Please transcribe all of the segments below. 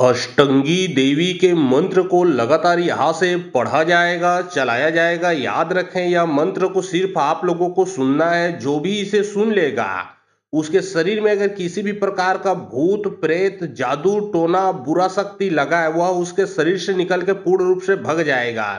अष्टंगी देवी के मंत्र को लगातार यहाँ से पढ़ा जाएगा, चलाया जाएगा। याद रखें, यह मंत्र को सिर्फ आप लोगों को सुनना है। जो भी इसे सुन लेगा, उसके शरीर में अगर किसी भी प्रकार का भूत प्रेत जादू टोना बुरा शक्ति लगा है, वह उसके शरीर से निकल के पूर्ण रूप से भग जाएगा।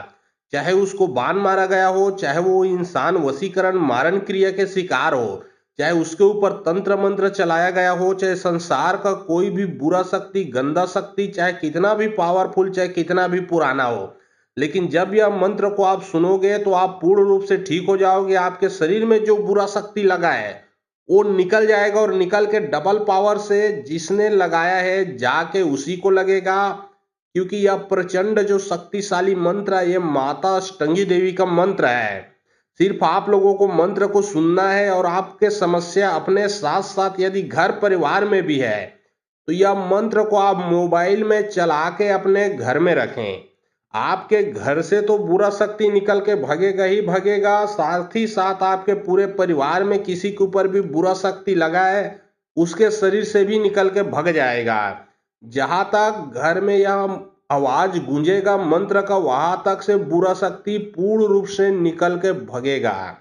चाहे उसको बाण मारा गया हो, चाहे वो इंसान वशीकरण मारण क्रिया के शिकार हो, चाहे उसके ऊपर तंत्र मंत्र चलाया गया हो, चाहे संसार का कोई भी बुरा शक्ति गंदा शक्ति चाहे कितना भी पावरफुल, चाहे कितना भी पुराना हो, लेकिन जब यह मंत्र को आप सुनोगे तो आप पूर्ण रूप से ठीक हो जाओगे। आपके शरीर में जो बुरा शक्ति लगा है वो निकल जाएगा और निकल के डबल पावर से जिसने लगाया है जाके उसी को लगेगा। क्योंकि यह प्रचंड जो शक्तिशाली मंत्र है, ये माता अष्टंगी देवी का मंत्र है। सिर्फ आप लोगों को मंत्र को सुनना है और आपके समस्या अपने साथ साथ यदि घर परिवार में भी है तो यह मंत्र को आप मोबाइल में चला के अपने घर में रखें। आपके घर से तो बुरा शक्ति निकल के भगेगा ही भगेगा, साथ ही साथ आपके पूरे परिवार में किसी के ऊपर भी बुरा शक्ति लगा है उसके शरीर से भी निकल के भग जाएगा। जहां तक घर में यह आवाज गूंजेगा मंत्र का, वहां तक से बुरा शक्ति पूर्ण रूप से निकल के भगेगा।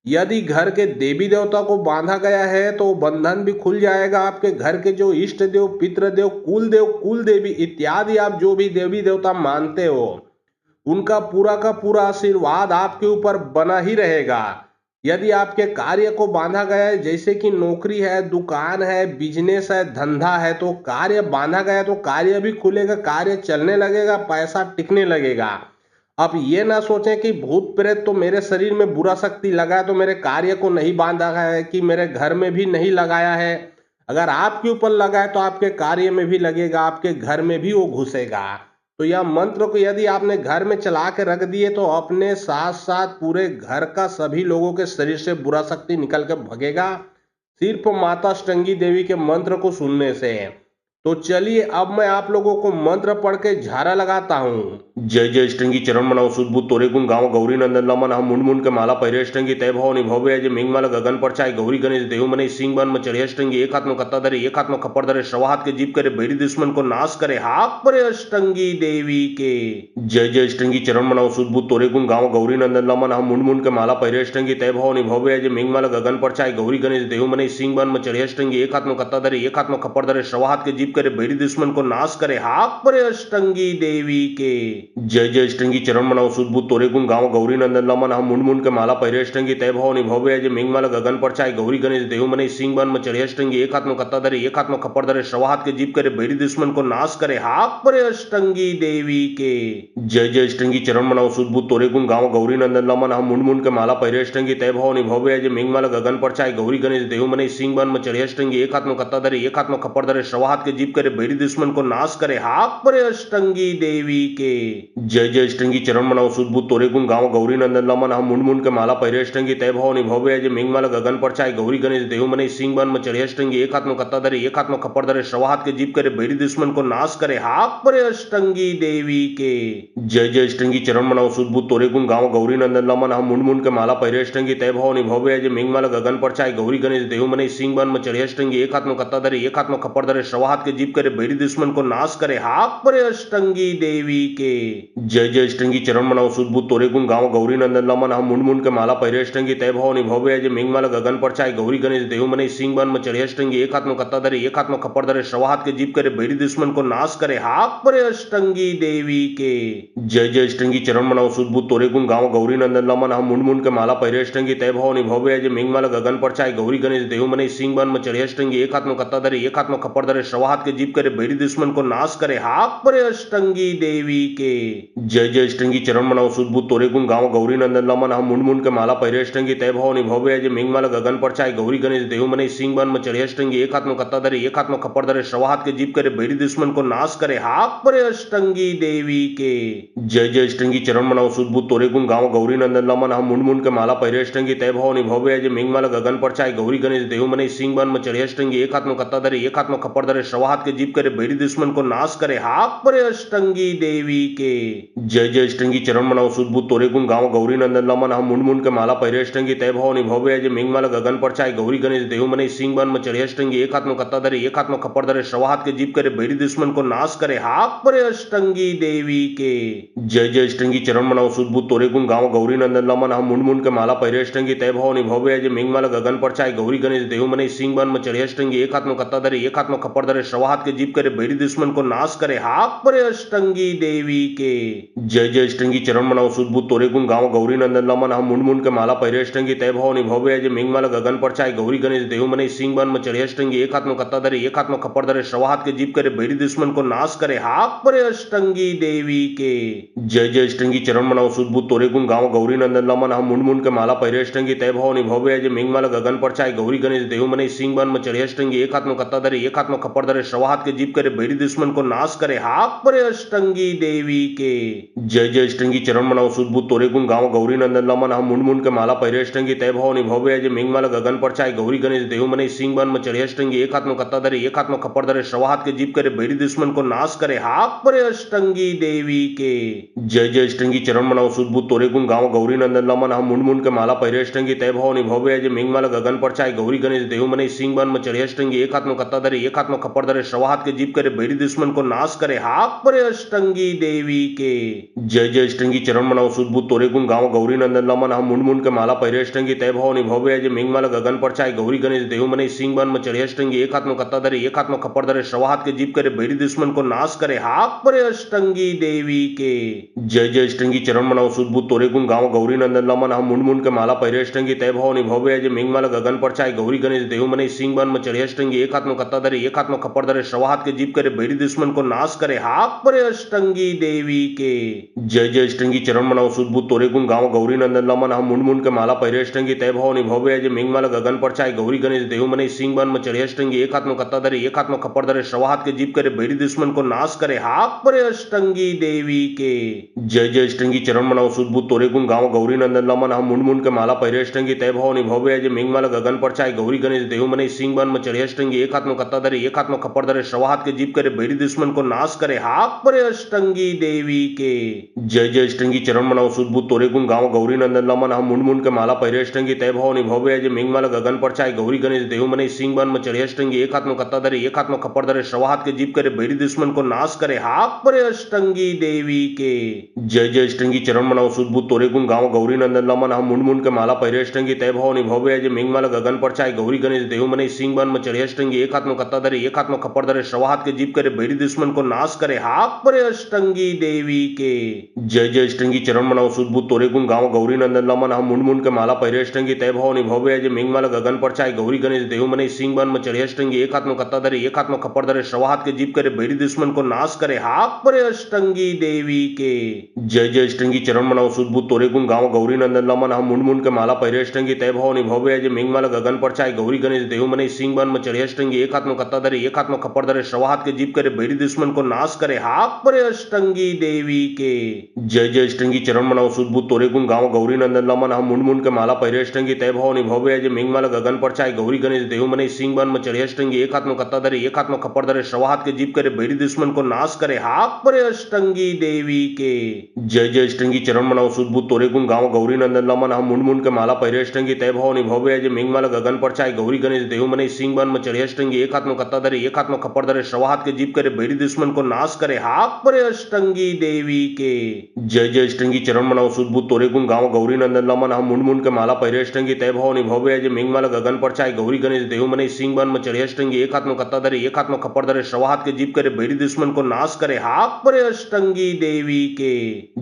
यदि घर के देवी देवता को बांधा गया है तो बंधन भी खुल जाएगा। आपके घर के जो इष्ट देव, पितृदेव, कुल देवी इत्यादि आप जो भी देवी देवता मानते हो, उनका पूरा का पूरा आशीर्वाद आपके ऊपर बना ही रहेगा। यदि आपके कार्य को बांधा गया है, जैसे कि नौकरी है, दुकान है, बिजनेस है, धंधा है, तो कार्य बांधा गया है तो कार्य भी खुलेगा, कार्य चलने लगेगा, पैसा टिकने लगेगा। आप ये ना सोचें कि भूत प्रेत तो मेरे शरीर में बुरा शक्ति लगा है तो मेरे कार्य को नहीं बांधा गया है, कि मेरे घर में भी नहीं लगाया है। अगर आपके ऊपर लगा है तो आपके कार्य में भी लगेगा, आपके घर में भी वो घुसेगा। तो यह मंत्र को यदि आपने घर में चला के रख दिए तो अपने साथ साथ पूरे घर का सभी लोगों के शरीर से बुरा शक्ति निकल के भगेगा, सिर्फ माता अष्टंगी देवी के मंत्र को सुनने से। तो चलिए अब मैं आप लोगों को मंत्र पढ़ के झारा लगाता हूँ। जय जय अष्टंगी चरण मनाओ सुदबुद्ध तोरे गुण गाँव गौरी नंदन लमन हम मुंड मुंड के माला पहिरे अष्टंगी तय भव निभव जय मिंगमाल गगन पर चाय गौरी गणेश देव मने सिंह बन में चढ़े अष्टंगी एक हाथ में कत्ता धरे एक हाथ में खप्पर धरे श्रवा हाथ के जीप करे बैरी दुश्मन को नाश करे हाथ परे अष्टंगी देवी के। जय जय अष्टंगी चरण मनाओ सुदबुद्ध तोरे गुण गाँव गौरी नंदन लमन हम मुंड मुंड के माला पहिरे अष्टंगी तय भव निभव जय मिंगमाल गगन पर चाय गौरी गणेश देव मने सिंह बन में चढ़े अष्टंगी एक हाथ में कत्ता धरे एक हाथ में खप्पर धरे श्रवा हाथ के जीप करे बैरी दुश्मन को नाश करे हाथ परे अष्टंगी देवी के। जय जय अष्टंगी चरण मनाओ सुदबुद्ध तोरे गुण गाँव गौरी नंदन लमन हम मुंड मुंड के माला पहिरे अष्टंगी तय भव निभव जय मिंगमाल गगन पर चाय गौरी गणेश देव मने सिंह बन में चढ़े अष्टंगी एक हाथ में कत्ता धरे एक हाथ में खप्पर धरे श्रवा हाथ के जीप करे बैरी दुश्मन को नाश करे हाथ परे अष्टंगी देवी के। जय जय अष्टंगी चरण मनाओ सुदबुद्ध तोरे गुण गाँव गौरी नंदन लमन हम मुंड मुंड के माला पहिरे अष्टंगी तय भव निभव जय मिंगमाल गगन पर चाय गौरी गणेश देव मने सिंह बन में चढ़े अष्टंगी एक हाथ में कत्ता धरे एक हाथ में खप्पर धरे श्रवा हाथ के जीप करे बैरी दुश्मन को नाश करे हाथ परे अष्टंगी देवी के। जय जय अष्टंगी चरण मनाओ सुदबुद्ध तोरे गुण गाँव गौरी नंदन लमन हम मुंड मुंड के माला पहिरे अष्टंगी तय भव निभव जय मिंगमाल गगन पर चाय गौरी गणेश देव मने सिंह बन में चढ़े अष्टंगी एक हाथ में कत्ता धरे एक हाथ में खप्पर धरे श्रवा हाथ के जीप करे बैरी दुश्मन को नाश करे हाथ परे अष्टंगी देवी के। जय जय अष्टंगी चरण मनाओ सुदबुद्ध तोरे गुण गाँव गौरी नंदन लमन हम मुंड मुंड के माला पहिरे अष्टंगी तय भव निभव जय मिंगमाल गगन पर चाय गौरी गणेश देव मने सिंह बन में चढ़े अष्टंगी एक हाथ में कत्ता धरे एक हाथ में खप्पर धरे श्रवा हाथ के जीप करे बैरी दुश्मन को नाश करे हाथ परे अष्टंगी देवी के। जय जय अष्टंगी चरण मनाओ सुदबुद्ध तोरे गुण गाँव गौरी नंदन लमन हम मुंड मुंड के माला पहिरे अष्टंगी तय भव निभव जय मिंगमाल गगन पर चाय गौरी गणेश देव मने सिंह बन में चढ़े अष्टंगी एक हाथ में कत्ता धरे एक हाथ में खप्पर धरे श्रवा हाथ के जीप करे बैरी दुश्मन को नाश करे हाथ परे अष्टंगी देवी के। जय जय अष्टंगी चरण मनाओ सुदबुद्ध तोरे गुण गाँव गौरी नंदन लमन हम मुंड मुंड के माला पहिरे अष्टंगी तय भव निभव जय मिंगमाल गगन पर चाय गौरी गणेश देव मने सिंह बन में चढ़े अष्टंगी एक हाथ में कत्ता धरे एक हाथ में खप्पर धरे श्रवा हाथ के जीप करे बैरी दुश्मन को नाश करे हाथ परे अष्टंगी देवी के। जय जय अष्टंगी चरण मनाओ सुदबुद्ध तोरे गुण गाँव गौरी नंदन लमन हम मुंड मुंड के माला पहिरे अष्टंगी तय भव निभव जय मिंगमाल गगन पर चाय गौरी गणेश देव मने सिंह बन में चढ़े अष्टंगी एक हाथ में कत्ता धरे एक हाथ में खप्पर धरे श्रवा हाथ के जीप करे बैरी दुश्मन को नाश करे हाथ परे अष्टंगी देवी के। जय जय अष्टंगी चरण मनाओ सुदबुद्ध तोरे गुण गाँव गौरी नंदन लमन हम मुंड मुंड के माला पहिरे अष्टंगी तय भव निभव जय मिंगमाल गगन पर चाय गौरी गणेश देव मने सिंह बन में चढ़े अष्टंगी एक हाथ में कत्ता धरे एक हाथ में खप्पर धरे श्रवा स्वाहात के जीव करे बैरी दुश्मन को नाश करे हाक परे अष्टंगी देवी के। जय जय अष्टंगी चरण मनाओ सुदबुद तोरे गुण गाँव गौरी नंदन लमन हम मुंड मुंड के माला पहिरे अष्टंगी तय भवानी भव्य जय मेघमाला गगन पर चाय गौरी गणेश देहु मने सिंह बन में चढ़े अष्टंगी एक हाथ में कत्ता धरे एक हाथ में खप्पर धरे श्रवाहात के जीव करे बैरी दुश्मन को नाश करे हाक परे अष्टंगी देवी के। जय जय अष्टंगी चरण मनाओ सुदबुद तोरे गुण गाँव गौरी नंदन लमन हम मुंड मुंड के माला पहिरे अष्टंगी तय भवानी भव्य जय मेघमाला गगन पर चाय गौरी गणेश देहु मने सिंह बन में चढ़े अष्टंगी एक हाथ में कत्ता धरे एक हाथ में खप्पर धरे श्रवाहात के जीव करे बैरी दुश्मन को नाश करे हाक परे अष्टंगी देवी के। जय जय अष्टंगी चरण मनाओ सुदबुद तोरे गुण गाँव गौरी नंदन लमन हम मुंड मुंड के माला पहिरे अष्टंगी तय भवानी भव्य जय मेघमाला गगन पर चाय गौरी गणेश देहु मने सिंह बन में चढ़े अष्टंगी एक हाथ में कत्ता धरे एक हाथ में खप्पर धरे श्रवाहात के जीव करे बैरी दुश्मन को नाश करे हाक परे अष्टंगी देवी के। जय जय अष्टंगी चरण मनाओ सुदबुद तोरे गुण गाँव गौरी नंदन लमन हम मुंड मुंड के माला पहिरे अष्टंगी तय भवानी भव्य जय मेघमाला गगन पर चाय गौरी गणेश देहु मने सिंह बन में चढ़े अष्टंगी एक हाथ में कत्ता धरे एक हाथ में खप्पर धरे श्रवाहात के जीव करे बैरी दुश्मन को नाश करे हाक परे अष्टंगी देवी के। जय जय अष्टंगी चरण मनाओ सुदबुद तोरे गुण गाँव गौरी नंदन लमन हम मुंड मुंड के माला पहिरे अष्टंगी तय भवानी भव्य जय मेघमाला गगन पर चाय गौरी गणेश देहु मने सिंह बन में चढ़े अष्टंगी एक हाथ में कत्ता धरे एक हाथ में खप्पर धरे श्रवाहात के जीव करे बैरी दुश्मन को नाश करे हाक परे अष्टंगी देवी के। जय जय अष्टंगी चरण मनाओ सुदबुद तोरे गुण गाँव गौरी नंदन लमन हम मुंड मुंड के माला पहिरे अष्टंगी तय भवानी भव्य जय मेघमाला गगन पर चाय गौरी गणेश देहु मने सिंह बन में चढ़े अष्टंगी एक हाथ में कत्ता धरे एक हाथ में खप्पर धरे श्रवाहात के जीव करे बैरी दुश्मन को नाश करे हाक परे अष्टंगी देवी के। जय जय अष्टंगी चरण मनाओ सुदबुद तोरे गुण गाँव गौरी नंदन लमन हम मुंड मुंड के माला पहिरे अष्टंगी तय भवानी भव्य जय मेघमाला गगन पर चाय गौरी गणेश देहु मने सिंह बन में चढ़े अष्टंगी एक हाथ में कत्ता धरे एक हाथ में खप्पर धरे श्रवाहात के जीव करे बैरी दुश्मन को नाश करे हाक परे अष्टंगी देवी के। जय जय अष्टंगी चरण मनाओ सुदबुद तोरे गुण गाँव गौरी नंदन लमन हम मुंड मुंड के माला पहिरे अष्टंगी तय भवानी भव्य जय मेघमाला गगन पर चाय गौरी गणेश देहु मने सिंह बन में चढ़े अष्टंगी एक हाथ में कत्ता धरे एक हाथ में खप्पर धरे श्रवाहात के जीव करे बैरी दुश्मन को नाश करे हाक परे अष्टंगी देवी के। जय जय अष्टंगी चरण मनाओ सुदबुद तोरे गुण गाँव गौरी नंदन लमन हम मुंड मुंड के माला पहिरे अष्टंगी तय भवानी भव्य जय मेघमाला गगन पर चाय गौरी गणेश देहु मने सिंह बन में चढ़े अष्टंगी एक हाथ में कत्ता धरे एक हाथ में खप्पर धरे श्रवाहात के जीव करे बैरी दुश्मन को नाश करे हाक परे अष्टंगी देवी के। जय जय अष्टंगी चरण मनाओ सुदबुद तोरे गुण गाँव गौरी नंदन लमन हम मुंड मुंड के माला पहिरे अष्टंगी तय भवानी भव्य जय मेघमाला गगन पर चाय गौरी गणेश देहु मने सिंह बन में चढ़े अष्टंगी एक हाथ में कत्ता धरे एक हाथ में खप्पर धरे श्रवाहात के जीव करे बैरी दुश्मन को नाश करे हाक परे अष्टंगी देवी के। जय जय अष्टंगी चरण मनाओ सुदबुद तोरे गुण गाँव गौरी नंदन लमन हम मुंड मुंड के माला पहिरे अष्टंगी तय भवानी भव्य जय मेघमाला गगन पर चाय गौरी गणेश देहु मने सिंह बन में चढ़े अष्टंगी एक हाथ में कत्ता धरे एक हाथ में खप्पर धरे श्रवाहात के जीव करे बैरी दुश्मन को नाश करे हाक परे अष्टंगी देवी के। जय जय अष्टंगी चरण मनाओ सुदबुद तोरे गुण गाँव गौरी नंदन लमन हम मुंड मुंड के माला पहिरे अष्टंगी तय भवानी भव्य जय मेघमाला गगन पर चाय गौरी गणेश देहु मने सिंह बन में चढ़े अष्टंगी एक हाथ में कत्ता धरे एक हाथ में खप्पर धरे श्रवाहात के जीव करे बैरी दुश्मन को नाश करे हाक परे अष्टंगी देवी के। जय जय अष्टंगी चरण मनाओ सुदबुद तोरे गुण गाँव गौरी नंदन लमन हम मुंड मुंड के माला पहिरे अष्टंगी तय भवानी भव्य जय मेघमाला गगन पर चाय गौरी गणेश देहु मने सिंह बन में चढ़े अष्टंगी एक हाथ में कत्ता धरे एक हाथ में खप्पर धरे श्रवाहात के जीव करे बैरी दुश्मन को नाश करे हाक परे अष्टंगी देवी के। जय जय अष्टंगी चरण मनाओ सुदबुद तोरे गुण गाँव गौरी नंदन लमन हम मुंड मुंड के माला पहिरे अष्टंगी तय भवानी भव्य जय मेघमाला गगन पर चाय गौरी गणेश देहु मने सिंह बन में चढ़े अष्टंगी एक हाथ में कत्ता धरे एक हाथ में खप्पर धरे श्रवाहात के जीव करे बैरी दुश्मन को नाश करे हाक परे अष्टंगी देवी के। जय जय अष्टंगी चरण मनाओ सुदबुद तोरे गुण गाँव गौरी नंदन लमन हम मुंड मुंड के माला पहिरे अष्टंगी तय भवानी भव्य जय मेघमाला गगन पर चाय गौरी गणेश देहु मने सिंह बन में चढ़े अष्टंगी एक हाथ में कत्ता धरे एक हाथ में खप्पर धरे श्रवाहात के जीव करे बैरी दुश्मन को नाश करे हाक परे अष्टंगी देवी के। जय जय अष्टंगी चरण मनाओ सुदबुद तोरे गुण गाँव गौरी नंदन लमन हम मुंड मुंड के माला पहिरे अष्टंगी तय भवानी भव्य जय मेघमाला गगन पर चाय गौरी गणेश देहु मने सिंह बन में चढ़े अष्टंगी एक हाथ में कत्ता धरे एक हाथ में खप्पर धरे श्रवाहात के जीव करे बैरी दुश्मन को नाश करे हाक परे अष्टंगी देवी के। जय जय अष्टंगी चरण मनाओ सुदबुद तोरे गुण गाँव गौरी नंदन लमन हम मुंड मुंड के माला पहिरे अष्टंगी तय भवानी भव्य जय मेघमाला गगन पर चाय गौरी गणेश देहु मने सिंह बन में चढ़े अष्टंगी एक हाथ में कत्ता धरे एक हाथ में खप्पर धरे श्रवाहात के जीव करे बैरी दुश्मन को नाश करे हाक परे अष्टंगी देवी के।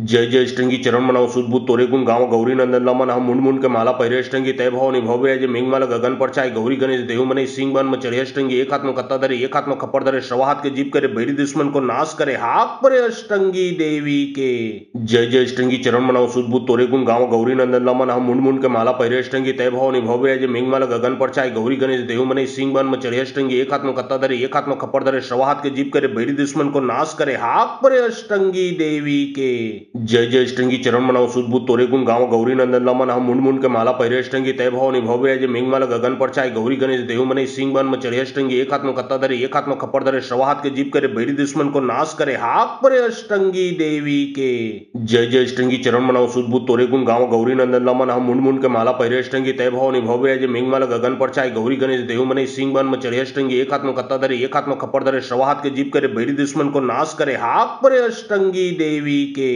जय जय अष्टंगी चरण मनाओ सुदबुद तोरे गुण गाँव गौरी नंदन लमन हम मुंड मुंड के माला पहिरे अष्टंगी तय भवानी भव्य जय मेघमाला गगन पर चाय गौरी गणेश देहु मने सिंह बन में चढ़े अष्टंगी एक हाथ में कत्ता धरे एक हाथ में खप्पर धरे श्रवाहात के जीव करे बैरी दुश्मन को नाश करे हाक परे अष्टंगी देवी के। जय जय अष्टंगी चरण मनाओ सुदबुद तोरे गुण गाँव गौरी नंदन लमन हम मुंड मुंड के माला पहिरे अष्टंगी तय भवानी भव्य जय मेघमाला गगन पर चाय गौरी गणेश देहु मने सिंह बन में चढ़े अष्टंगी एक हाथ में कत्ता धरे एक हाथ में खप्पर धरे श्रवाहात के जीव करे बैरी दुश्मन को नाश करे हाक परे अष्टंगी देवी के। जय जय अष्टंगी चरण मनाओ सुदबुद तोरे गुण गाँव गौरी नंदन लमन हम मुंड मुंड के माला पहिरे अष्टंगी तय भवानी भव्य जय मेघमाला गगन पर चाय गौरी गणेश देहु मने सिंह बन में चढ़े अष्टंगी एक हाथ में कत्ता धरे एकात्म खपर धरे श्रवाहात के जीप करे बैरी दुश्मन को नाश करे हाक परे अष्टंगी देवी के जय जय अष्टंगी चरण मनाओ सुदबुद तोरे गुण गाँव गौरी नंदन लमन हम मुंड मुंड के माला पहिरे अष्टंगी तय भवानी भव्य जय मेघमाला गगन पर चाय गौरी गणेश देव मने सिंह बन में चढ़े अष्टंगी एकात्म कत्ता धरे एकात्म खपर धरे श्रवाहात के जीप करे बैरी दुश्मन को नाश करे हाक परे अष्टंगी देवी के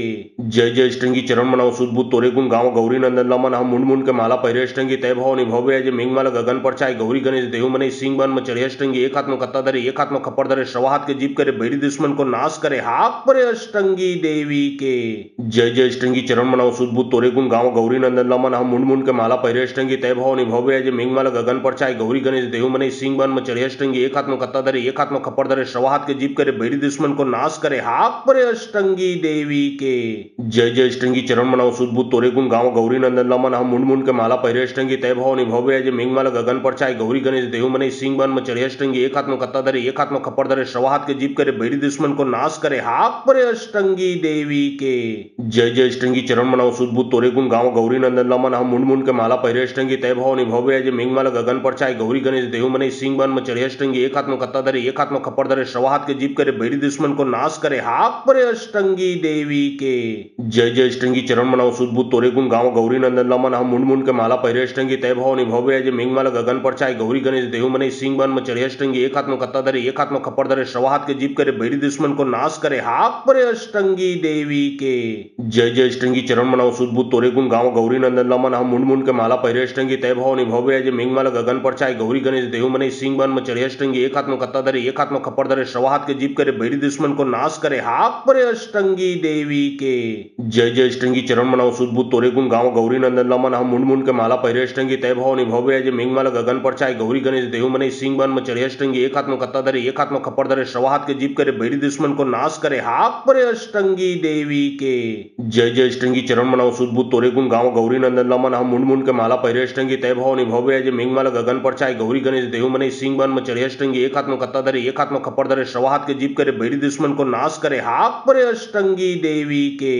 जय जय अष्टंगी चरण मनाओ सुदबुद तोरे गुण गाँव गौरी नंदन लमन हम मुंड मुंड के माला पहिरे अष्टंगी तय भवानी भव्य जय मेघमाला गगन पर चाय गौरी गणेश देव मने सिंह बन में चढ़े अष्टंगी एकात्म कत्ता धरे एकात्म खपर धरे श्रवाहात के जीप करे बैरी दुश्मन को नाश करे हाक परे अष्टंगी देवी के जय जय अष्टंगी चरण मनाओ सुदबुद तोरे गुण गाँव गौरी नंदन लमन हम मुंड मुंड के माला पहिरे अष्टंगी तय भवानी भव्य जय मेघमाला गगन पर चाय गौरी गणेश देव मने सिंह बन में चढ़े अष्टंगी एकात्म कत्ता धरे एकात्म खपर धरे श्रवाहात के जीप करे बैरी दुश्मन को नाश करे हाक परे अष्टंगी देवी के जय जय अष्टंगी चरण मनाओ सुदबुद तोरे गुण गाँव गौरी नंदन लमन हम मुंड मुंड के माला पहिरे अष्टंगी तय भवानी भव्य जय मेघमाला गगन पर चाय गौरी गणेश देव मने सिंह बन में चढ़े अष्टंगी एकात्म कत्ता धरे एकात्म खपर धरे श्रवाहात के जीप करे बैरी दुश्मन को नाश करे हाक परे अष्टंगी देवी के जय जय अष्टंगी चरण मनाओ सुदबुद तोरे गुण गाँव गौरी नंदन लमन हम मुंड मुंड के माला पहिरे अष्टंगी तय भवानी भव्य जय मेघमाला गगन पर चाय गौरी गणेश देव मने सिंह बन में चढ़े अष्टंगी एकात्म कत्ता धरे एकात्म खपर धरे श्रवाहात के जीप करे बैरी दुश्मन को नाश करे हाक परे अष्टंगी देवी के जय जय अष्टंगी चरण मनाओ सुदबुद तोरे गुण गाँव गौरी नंदन लमन हम मुंड मुंड के माला पहिरे अष्टंगी तय भवानी भव्य जय मेघमाला गगन पर चाय गौरी गणेश देव मने सिंह बन में चढ़े अष्टंगी एकात्म कत्ता धरे एकात्म खपर धरे श्रवाहात के जीप करे बैरी दुश्मन को नाश करे हाक परे अष्टंगी देवी के जय जय अष्टंगी चरण मनाओ सुदबुद तोरे गुण गाँव गौरी नंदन लमन हम मुंड मुंड के माला पहिरे अष्टंगी तय भवानी भव्य जय मेघमाला गगन पर चाय गौरी गणेश देव मने सिंह बन में चढ़े अष्टंगी एकात्म कत्ता धरे एकात्म खपर धरे श्रवाहात के जीप करे बैरी दुश्मन को नाश करे हाक परे अष्टंगी देवी के जय जय अष्टंगी चरण मनाओ सुदबुद तोरे गुण गाँव गौरी नंदन लमन हम मुंड मुंड के माला पहिरे अष्टंगी तय भवानी भव्य जय मेघमाला गगन पर चाय गौरी गणेश देव मने सिंह बन में चढ़े अष्टंगी एकात्म कत्ता धरे एकात्म खपर धरे श्रवाहात के जीप करे बैरी दुश्मन को नाश करे हाक परे अष्टंगी देवी के जय जय अष्टंगी चरण मनाओ सुदबुद तोरे गुण गाँव गौरी नंदन लमन हम मुंड मुंड के माला पहिरे अष्टंगी तय भवानी भव्य जय मेघमाला गगन पर चाय गौरी गणेश देव मने सिंह बन में चढ़े अष्टंगी एकात्म कत्ता धरे एकात्म खपर धरे श्रवाहात के जीप करे बैरी दुश्मन को नाश करे हाक परे अष्टंगी देवी के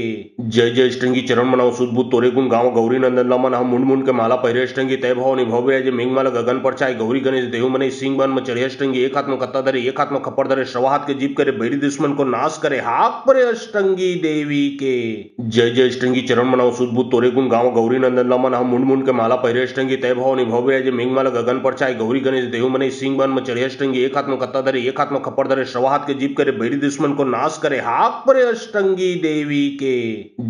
जय जय अष्टंगी चरण मनाओ सुदबुद तोरे गुण गाँव गौरी नंदन लमन हम मुंड मुंड के माला पहिरे अष्टंगी तय भवानी भव्य जय मेघमाला गगन पर चाय गौरी गणेश देव मने सिंह बन में चढ़े अष्टंगी एकात्म कत्ता धरे एकात्म खपर धरे श्रवाहात के जीप करे बैरी दुश्मन को नाश करे हाक परे अष्टंगी देवी के जय जय अष्टंगी चरण मनाओ सुदबुद तोरे गुण गाँव गौरी नंदन लमन हम मुंड मुंड के माला पहिरे अष्टंगी तय भवानी भव्य जय मेघमाला गगन पर चाय गौरी गणेश देव मने सिंह बन में चढ़े अष्टंगी एकात्म कत्ता धरे एकात्म खपर धरे श्रवाहात के जीप करे बैरी दुश्मन को नाश करे हाक परे अष्टंगी देवी के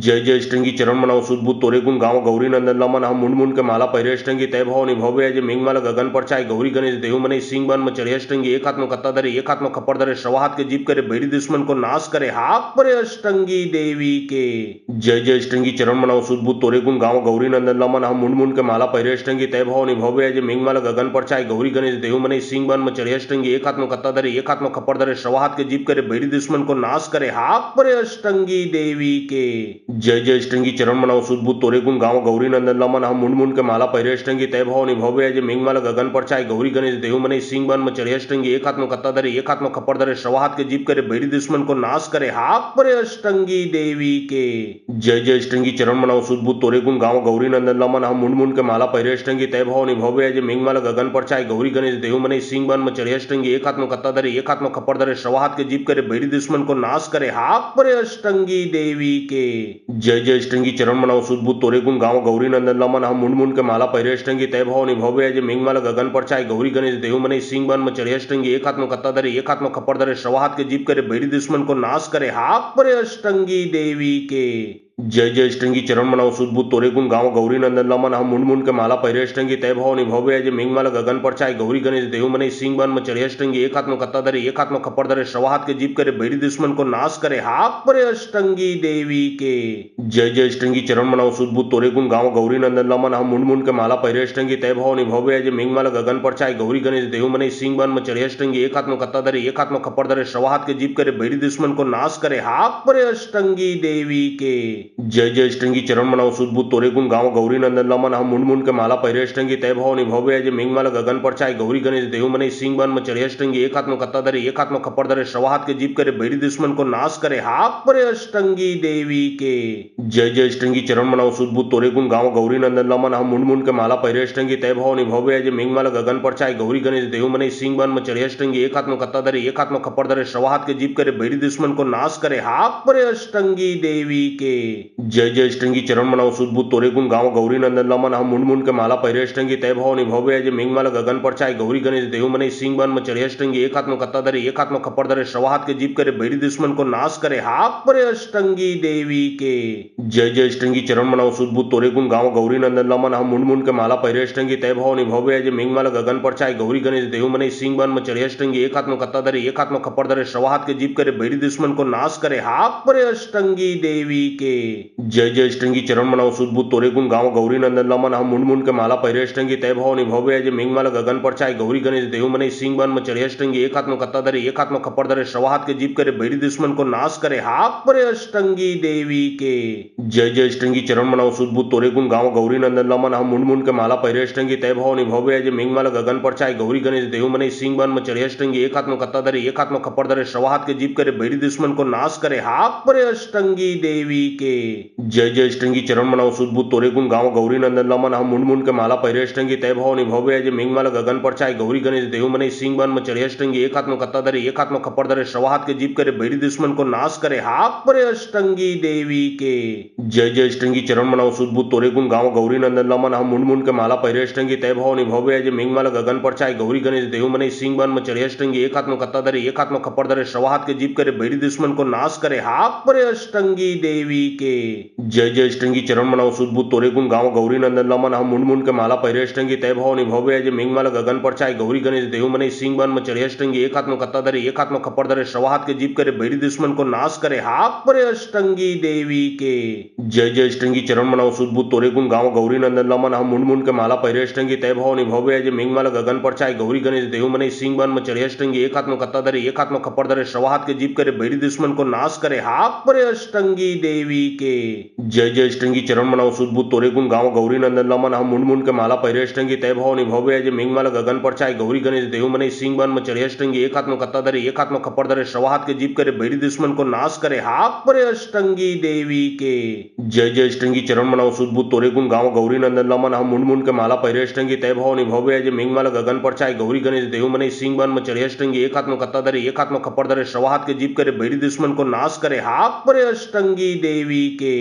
जय जय अष्टंगी चरण मनाओ सुदबुद तोरे गुण गाँव गौरी नंदन लमन हम मुंड मुंड के माला पहिरे अष्टंगी तय भवानी भव्य जय मेघमाला गगन पर चाय गौरी गणेश देव मने सिंह बन में चढ़े अष्टंगी एकात्म कत्ता धरे एकात्म खपर धरे श्रवाहात के जीप करे बैरी दुश्मन को नाश करे हाक परे अष्टंगी देवी के जय जय अष्टंगी चरण मनाओ सुदबुद तोरे गुण गाँव गौरी नंदन लमन हम मुंड मुंड के माला पहिरे अष्टंगी तय भवानी भव्य जय मेघमाला गगन पर चाय गौरी गणेश देव मने सिंह बन में चढ़े अष्टंगी एकात्म कत्ता धरे एकात्म खपर धरे श्रवाहात के जीप करे बैरी दुश्मन को नाश करे हाक परे अष्टंगी देवी के जय जय अष्टंगी चरण मनाओ सुदबुद तोरे गुण गाँव गौरी नंदन लमन हम मुंड मुंड के माला पहिरे अष्टंगी तय भवानी भव्य जय मेघमाला गगन पर चाय गौरी गणेश देव मने सिंह बन में चढ़े अष्टंगी एकात्म कत्ता धरे एकात्म खपर धरे श्रवाहात के जीप करे बैरी दुश्मन को नाश करे हाक परे अष्टंगी देवी के जय जय अष्टंगी चरण मनाओ सुदबुद तोरे गुण गाँव गौरी नंदन लमन हम मुंड मुंड के माला पहिरे अष्टंगी तय भवानी भव्य जय मेघमाला गगन पर चाय गौरी गणेश देव मने सिंह बन में चढ़े अष्टंगी एकात्म कत्ता धरे एकात्म खपर धरे श्रवाहात के जीप करे बैरी दुश्मन को नाश करे हाक परे अष्टंगी देवी के जय जय अष्टंगी चरण मनाओ सुदबुद तोरे गुण गाँव गौरी नंदन लमन हम मुंड मुंड के माला पहिरे अष्टंगी तय भवानी भव्य जय मेघमाला गगन पर चाय गौरी गणेश देव मने सिंह बन में चढ़े अष्टंगी एकात्म कत्ता धरे एकात्म खपर धरे श्रवाहात के जीप करे बैरी दुश्मन को नाश करे हाक परे अष्टंगी देवी के जय जय अष्टंगी चरण मनाओ सुदबुद तोरे गुण गाँव गौरी नंदन लमन हम मुंड मुंड के माला पहिरे अष्टंगी तय भवानी भव्य जय मेघमाला गगन पर चाय गौरी गणेश देव मने सिंह बन में चढ़े अष्टंगी एकात्म कत्ता धरे एकात्म खपर धरे श्रवाहात के जीप करे बैरी दुश्मन को नाश करे हाक परे अष्टंगी देवी के जय जय अष्टंगी चरण मनाओ सुदबुद तोरे गुण गाँव गौरी नंदन लमन हम मुंड मुंड के माला पहिरे अष्टंगी तय भवानी भव्य जय मेघमाला गगन पर चाय गौरी गणेश देव मने सिंह बन में चढ़े अष्टंगी एकात्म कत्ता धरे एकात्म खपर धरे श्रवाहात के जीप करे बैरी दुश्मन को नाश करे हाक परे अष्टंगी देवी के जय जय अष्टंगी चरण मनाओ सुदबुद तोरे गुण गाँव गौरी नंदन लमन हम मुंड मुंड के माला पहिरे अष्टंगी तय भवानी भव्य जय मेघमाला गगन पर चाय गौरी गणेश देव मने सिंह बन में चढ़े अष्टंगी एक हाथ में कत्ता धरे एक हाथ में खप्पर धरे श्रवा हाथ के जीप करे बैरी दुश्मन को नाश करे हाथ परे अष्टंगी देवी के। जय जय अष्टंगी चरण मनाओ सुदबुद तोरे गुण गाँव गौरी नंदन लमन हम मुंड मुंड के माला पहिरे अष्टंगी तय भवानी भव्य जय मेघमाला गगन पर चाय गौरी गणेश देव मने सिंह बन में चढ़े अष्टंगी एक हाथ में कत्ता धरे एक हाथ में खप्पर धरे श्रवा हाथ के जीप करे बैरी दुश्मन को नाश करे हाथ परे अष्टंगी देवी के। जय जय अष्टंगी चरण मनाओ सुदबुद तोरे गुण गाँव गौरी नंदन लमन हम मुंड मुंड के माला पहिरे अष्टंगी तय भवानी भव्य जय मेघमाला गगन पर चाय गौरी गणेश देव मने सिंह बन में चढ़े अष्टंगी एक हाथ में कत्ता धरे एक हाथ में खप्पर धरे श्रवा हाथ के जीप करे बैरी दुश्मन को नाश करे हाथ परे अष्टंगी देवी के। जय जय अष्टंगी चरण मनाओ सुदबुद तोरे गुण गाँव गौरी नंदन लमन हम मुंड मुंड के माला पहिरे अष्टंगी तय भवानी भव्य जय मेघमाला गगन पर चाय गौरी गणेश देव मने सिंह बन में चढ़े अष्टंगी एक हाथ में कत्ता धरे एक हाथ में खप्पर धरे श्रवा हाथ के जीप करे बैरी दुश्मन को नाश करे हाथ परे अष्टंगी देवी के। जय जय अष्टंगी चरण मनाओ सुदबुद तोरे गुण गाँव गौरी नंदन लमन हम मुंड मुंड के माला पहिरे अष्टंगी तय भवानी भव्य जय मेघमाला गगन पर चाय गौरी गणेश देव मने सिंह बन में चढ़े अष्टंगी एक हाथ में कत्ता धरे एक हाथ में खप्पर धरे श्रवा हाथ के जीप करे बैरी दुश्मन को नाश करे हाथ परे अष्टंगी देवी के। जय जय अष्टंगी चरण मनाओ सुदबुद तोरे गुण गाँव गौरी नंदन लमन हम मुंड मुंड के माला पहिरे अष्टंगी तय भवानी भव्य जय मेघमाला गगन पर चाय गौरी गणेश देव मने सिंह बन में चढ़े अष्टंगी एक हाथ में कत्ता धरे एक हाथ में खप्पर धरे श्रवा हाथ के जीप करे बैरी दुश्मन को नाश करे हाथ परे अष्टंगी देवी के। जय जय अष्टंगी चरण मनाओ सुदबुद तोरे गुण गाँव गौरी नंदन लमन हम मुंड मुंड के माला पहिरे अष्टंगी तय भवानी भव्य जय मेघमाला गगन पर चाय गौरी गणेश देव मने सिंह बन में चढ़े अष्टंगी एक हाथ में कत्ता धरे एक हाथ में खप्पर धरे श्रवा हाथ के जीप करे बैरी दुश्मन को नाश करे हाथ परे अष्टंगी देवी के। जय जय अष्टंगी चरण मनाओ सुदबुद तोरे गुण गाँव गौरी नंदन लमन हम मुंड मुंड के माला पहिरे अष्टंगी तय भवानी भव्य जय मेघमाला गगन पर चाय गौरी गणेश देव मने सिंह बन में चढ़े अष्टंगी एक हाथ में कत्ता धरे एक हाथ में खप्पर धरे श्रवा हाथ के जीप करे बैरी दुश्मन को नाश करे हाथ परे अष्टंगी देवी के। जय जय अष्टंगी चरण मनाओ सुदबुद तोरे गुण गाँव गौरी नंदन लमन हम मुंड मुंड के माला पहिरे अष्टंगी तय भवानी भव्य जय मेघमाला गगन पर चाय गौरी गणेश देव मने सिंह बन में चढ़े अष्टंगी एक हाथ में कत्ता धरे एक हाथ में खप्पर धरे श्रवा हाथ के जीप करे बैरी दुश्मन को नाश करे हाथ परे अष्टंगी देवी के। जय जय अष्टंगी चरण मनाओ सुदबुद तोरे गुण गाँव गौरी नंदन लमन हम मुंड मुंड के माला पहिरे अष्टंगी तय भवानी भव्य जय मेघमाला गगन पर चाय गौरी गणेश देव मने सिंह बन में चढ़े अष्टंगी एक हाथ में कत्ता धरे एक हाथ में खप्पर धरे श्रवा हाथ के जीप करे बैरी दुश्मन को नाश करे हाथ परे अष्टंगी देवी के। जय जय अष्टंगी चरण मनाओ सुदबुद तोरे गुण गाँव गौरी नंदन लमन हम मुंड मुंड के माला पहिरे अष्टंगी तय भवानी भव्य जय मेघमाला गगन पर चाय गौरी गणेश देव मने सिंह बन में चढ़े अष्टंगी एक हाथ में कत्ता धरे एक हाथ में खप्पर धरे श्रवा हाथ के जीप करे बैरी दुश्मन को नाश करे हाथ परे अष्टंगी देवी के। जय जय अष्टंगी चरण मनाओ सुदबुद तोरे गुण गाँव गौरी नंदन लमन हम मुंड मुंड के माला पहिरे अष्टंगी तय भवानी भव्य जय मेघमाला गगन पर चाय गौरी गणेश देव मने सिंह बन में चढ़े अष्टंगी एक हाथ में कत्ता धरे एक हाथ में खप्पर धरे श्रवा हाथ के जीप करे बैरी दुश्मन को नाश करे हाथ परे अष्टंगी देवी के।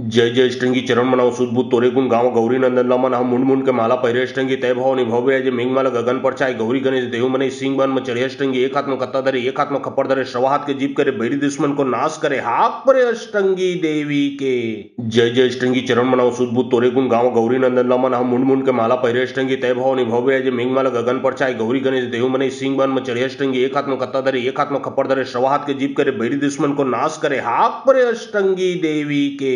जय जय अष्टंगी चरण मनाओ सुदबुद तोरे गुण गाँव गौरी नंदन लमन हम मुंड मुंड के माला पहिरे अष्टंगी तय भवानी भव्य जय मेघमाला गगन पर चाय गौरी गणेश देव मने सिंह बन में चढ़े अष्टंगी एक हाथ में कत्ता धरे एक हाथ में खप्पर धरे श्रवा हाथ के जीप करे बैरी दुश्मन को नाश करे हाथ परे अष्टंगी देवी के। जय जय अष्टंगी चरण मनाओ सुदबुद तोरे गुण गाँव गौरी नंदन लमन हम मुंड मुंड के माला पहिरे अष्टंगी तय भवानी भव्य जय मेघमाला गगन पर चाय गौरी गणेश देव मने सिंह बन में चढ़े अष्टंगी एक हाथ में कत्ता धरे एक हाथ में खप्पर धरे श्रवा हाथ के जीप करे बैरी दुश्मन को नाश करे हाथ परे अष्टंगी देवी के। जय जय अष्टंगी चरण मनाओ सुदबुद तोरे गुण गाँव गौरी नंदन लमन हम मुंड मुंड के माला पहिरे अष्टंगी तय भवानी भव्य जय मेघमाला गगन पर चाय गौरी गणेश देव मने सिंह बन में चढ़े अष्टंगी एक हाथ में कत्ता धरे एक हाथ में खप्पर धरे श्रवा हाथ के जीप करे बैरी दुश्मन को नाश करे हाथ परे अष्टंगी देवी के।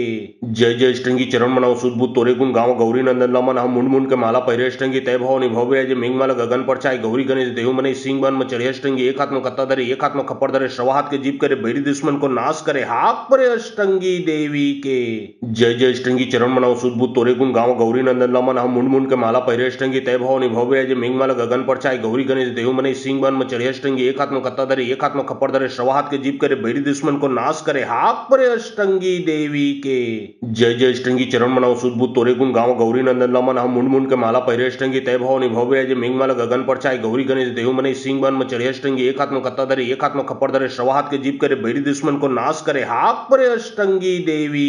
जय जय अष्टंगी चरण मनाओ सुदबुद तोरे गुण गाँव गौरी नंदन लमन हम मुंड मुंड के माला पहिरे अष्टंगी तय भवानी भव्य जय मेघमाला गगन पर चाय गौरी गणेश देव मने सिंह बन में चढ़े अष्टंगी एक हाथ में कत्ता धरे एक हाथ में खप्पर धरे श्रवा हाथ के जीप करे बैरी दुश्मन को नाश करे हाथ परे अष्टंगी देवी के। जय जय अष्टंगी चरण मनाओ सुदबुद तोरे गुण गाँव गौरी नंदन लमन हम मुंड मुंड के माला पहिरे अष्टंगी तय भवानी भव्य जय मेघमाला गगन पर चाय गौरी गणेश देव मने सिंह बन में चढ़े अष्टंगी एक हाथ में कत्ता धरे एक हाथ में खप्पर धरे श्रवा हाथ के जीप करे बैरी दुश्मन को नाश करे हाथ परे अष्टंगी देवी के। जय जय अष्टंगी चरण मनाओ सुदबुद तोरे गुण गाँव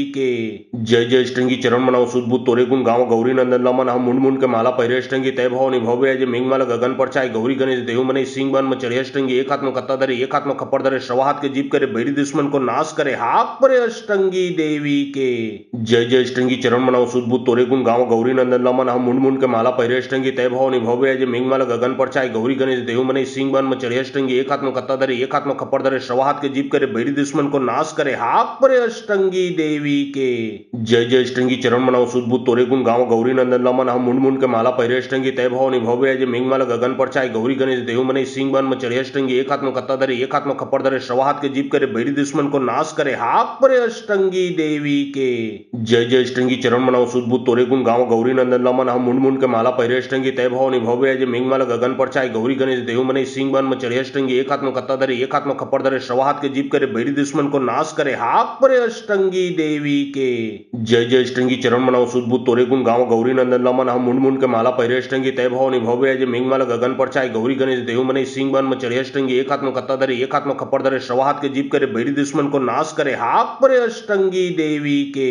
गौरी नंदन लमन हम मुंड मुंड के माला पहिरे अष्टंगी तय भवानी भव्य जय मेघमाला गगन पर चाय गौरी गणेश देव मने सिंह बन में चढ़े अष्टंगी एक हाथ में कत्ता धरे एक हाथ में खप्पर धरे श्रवा हाथ के जीप करे बैरी दुश्मन को नाश करे हाथ परे अष्टंगी देवी के। जय जय अष्टंगी चरण मनाओ सुदबुद तोरे गुण गाँव गौरी नंदन लमन हम मुंड मुंड के माला पहिरे अष्टंगी तय भवानी भव्य जय मेघमाला गगन पर चाय गौरी गणेश देव मने सिंह बन में चढ़े अष्टंगी एक हाथ में कत्ता धरे एक हाथ में खप्पर धरे श्रवा हाथ के जीप करे बैरी दुश्मन को नाश करे हाथ परे अष्टंगी देवी के। जय जय अष्टंगी चरण मनाओ सुदबुद तोरे गुण गाँव गौरी नंदन लमन हम मुंड मुंड के माला पहिरे अष्टंगी तय भवानी भव्य जय मेघमाला गगन पर चाय गौरी गणेश देव मने सिंह बन में चढ़े अष्टंगी एक हाथ में कत्ता धरे एक हाथ में खप्पर धरे श्रवा हाथ के जीप करे बैरी दुश्मन को नाश करे हाथ परे अष्टंगी अष्टंगी देवी के। जय जय अष्टंगी चरण मनाओ सुध बुध तोरे गुण गाँव गौरी नंदन लमन हम मुंड मुंड के माला पहिरे अष्टंगी तय भवानी भव्य जय मेघमाला गगन पर चाय गौरी गणेश देव मने सिंह बन में चढ़े अष्टंगी एक हाथ में कत्ता धरे एक हाथ में खप्पर धरे श्रवा हाथ के जीप करे बैरी दुश्मन को नाश करे हाथ परे अष्टंगी देवी के। जय जय अष्टंगी चरण मनाओ सुध बुध तोरे गुण गाँव गौरी नंदन लमन हम मुंड मुंड के माला पहिरे अष्टंगी तय भवानी भव्य जय मेघमाला गगन पर चाय गौरी गणेश देव मने सिंह बन में चढ़े अष्टंगी एक हाथ में कत्ता धरे एक हाथ में खप्पर धरे श्रवा हाथ के जीप करे बैरी दुश्मन को नाश करे हाथ परे अष्टंगी देवी के।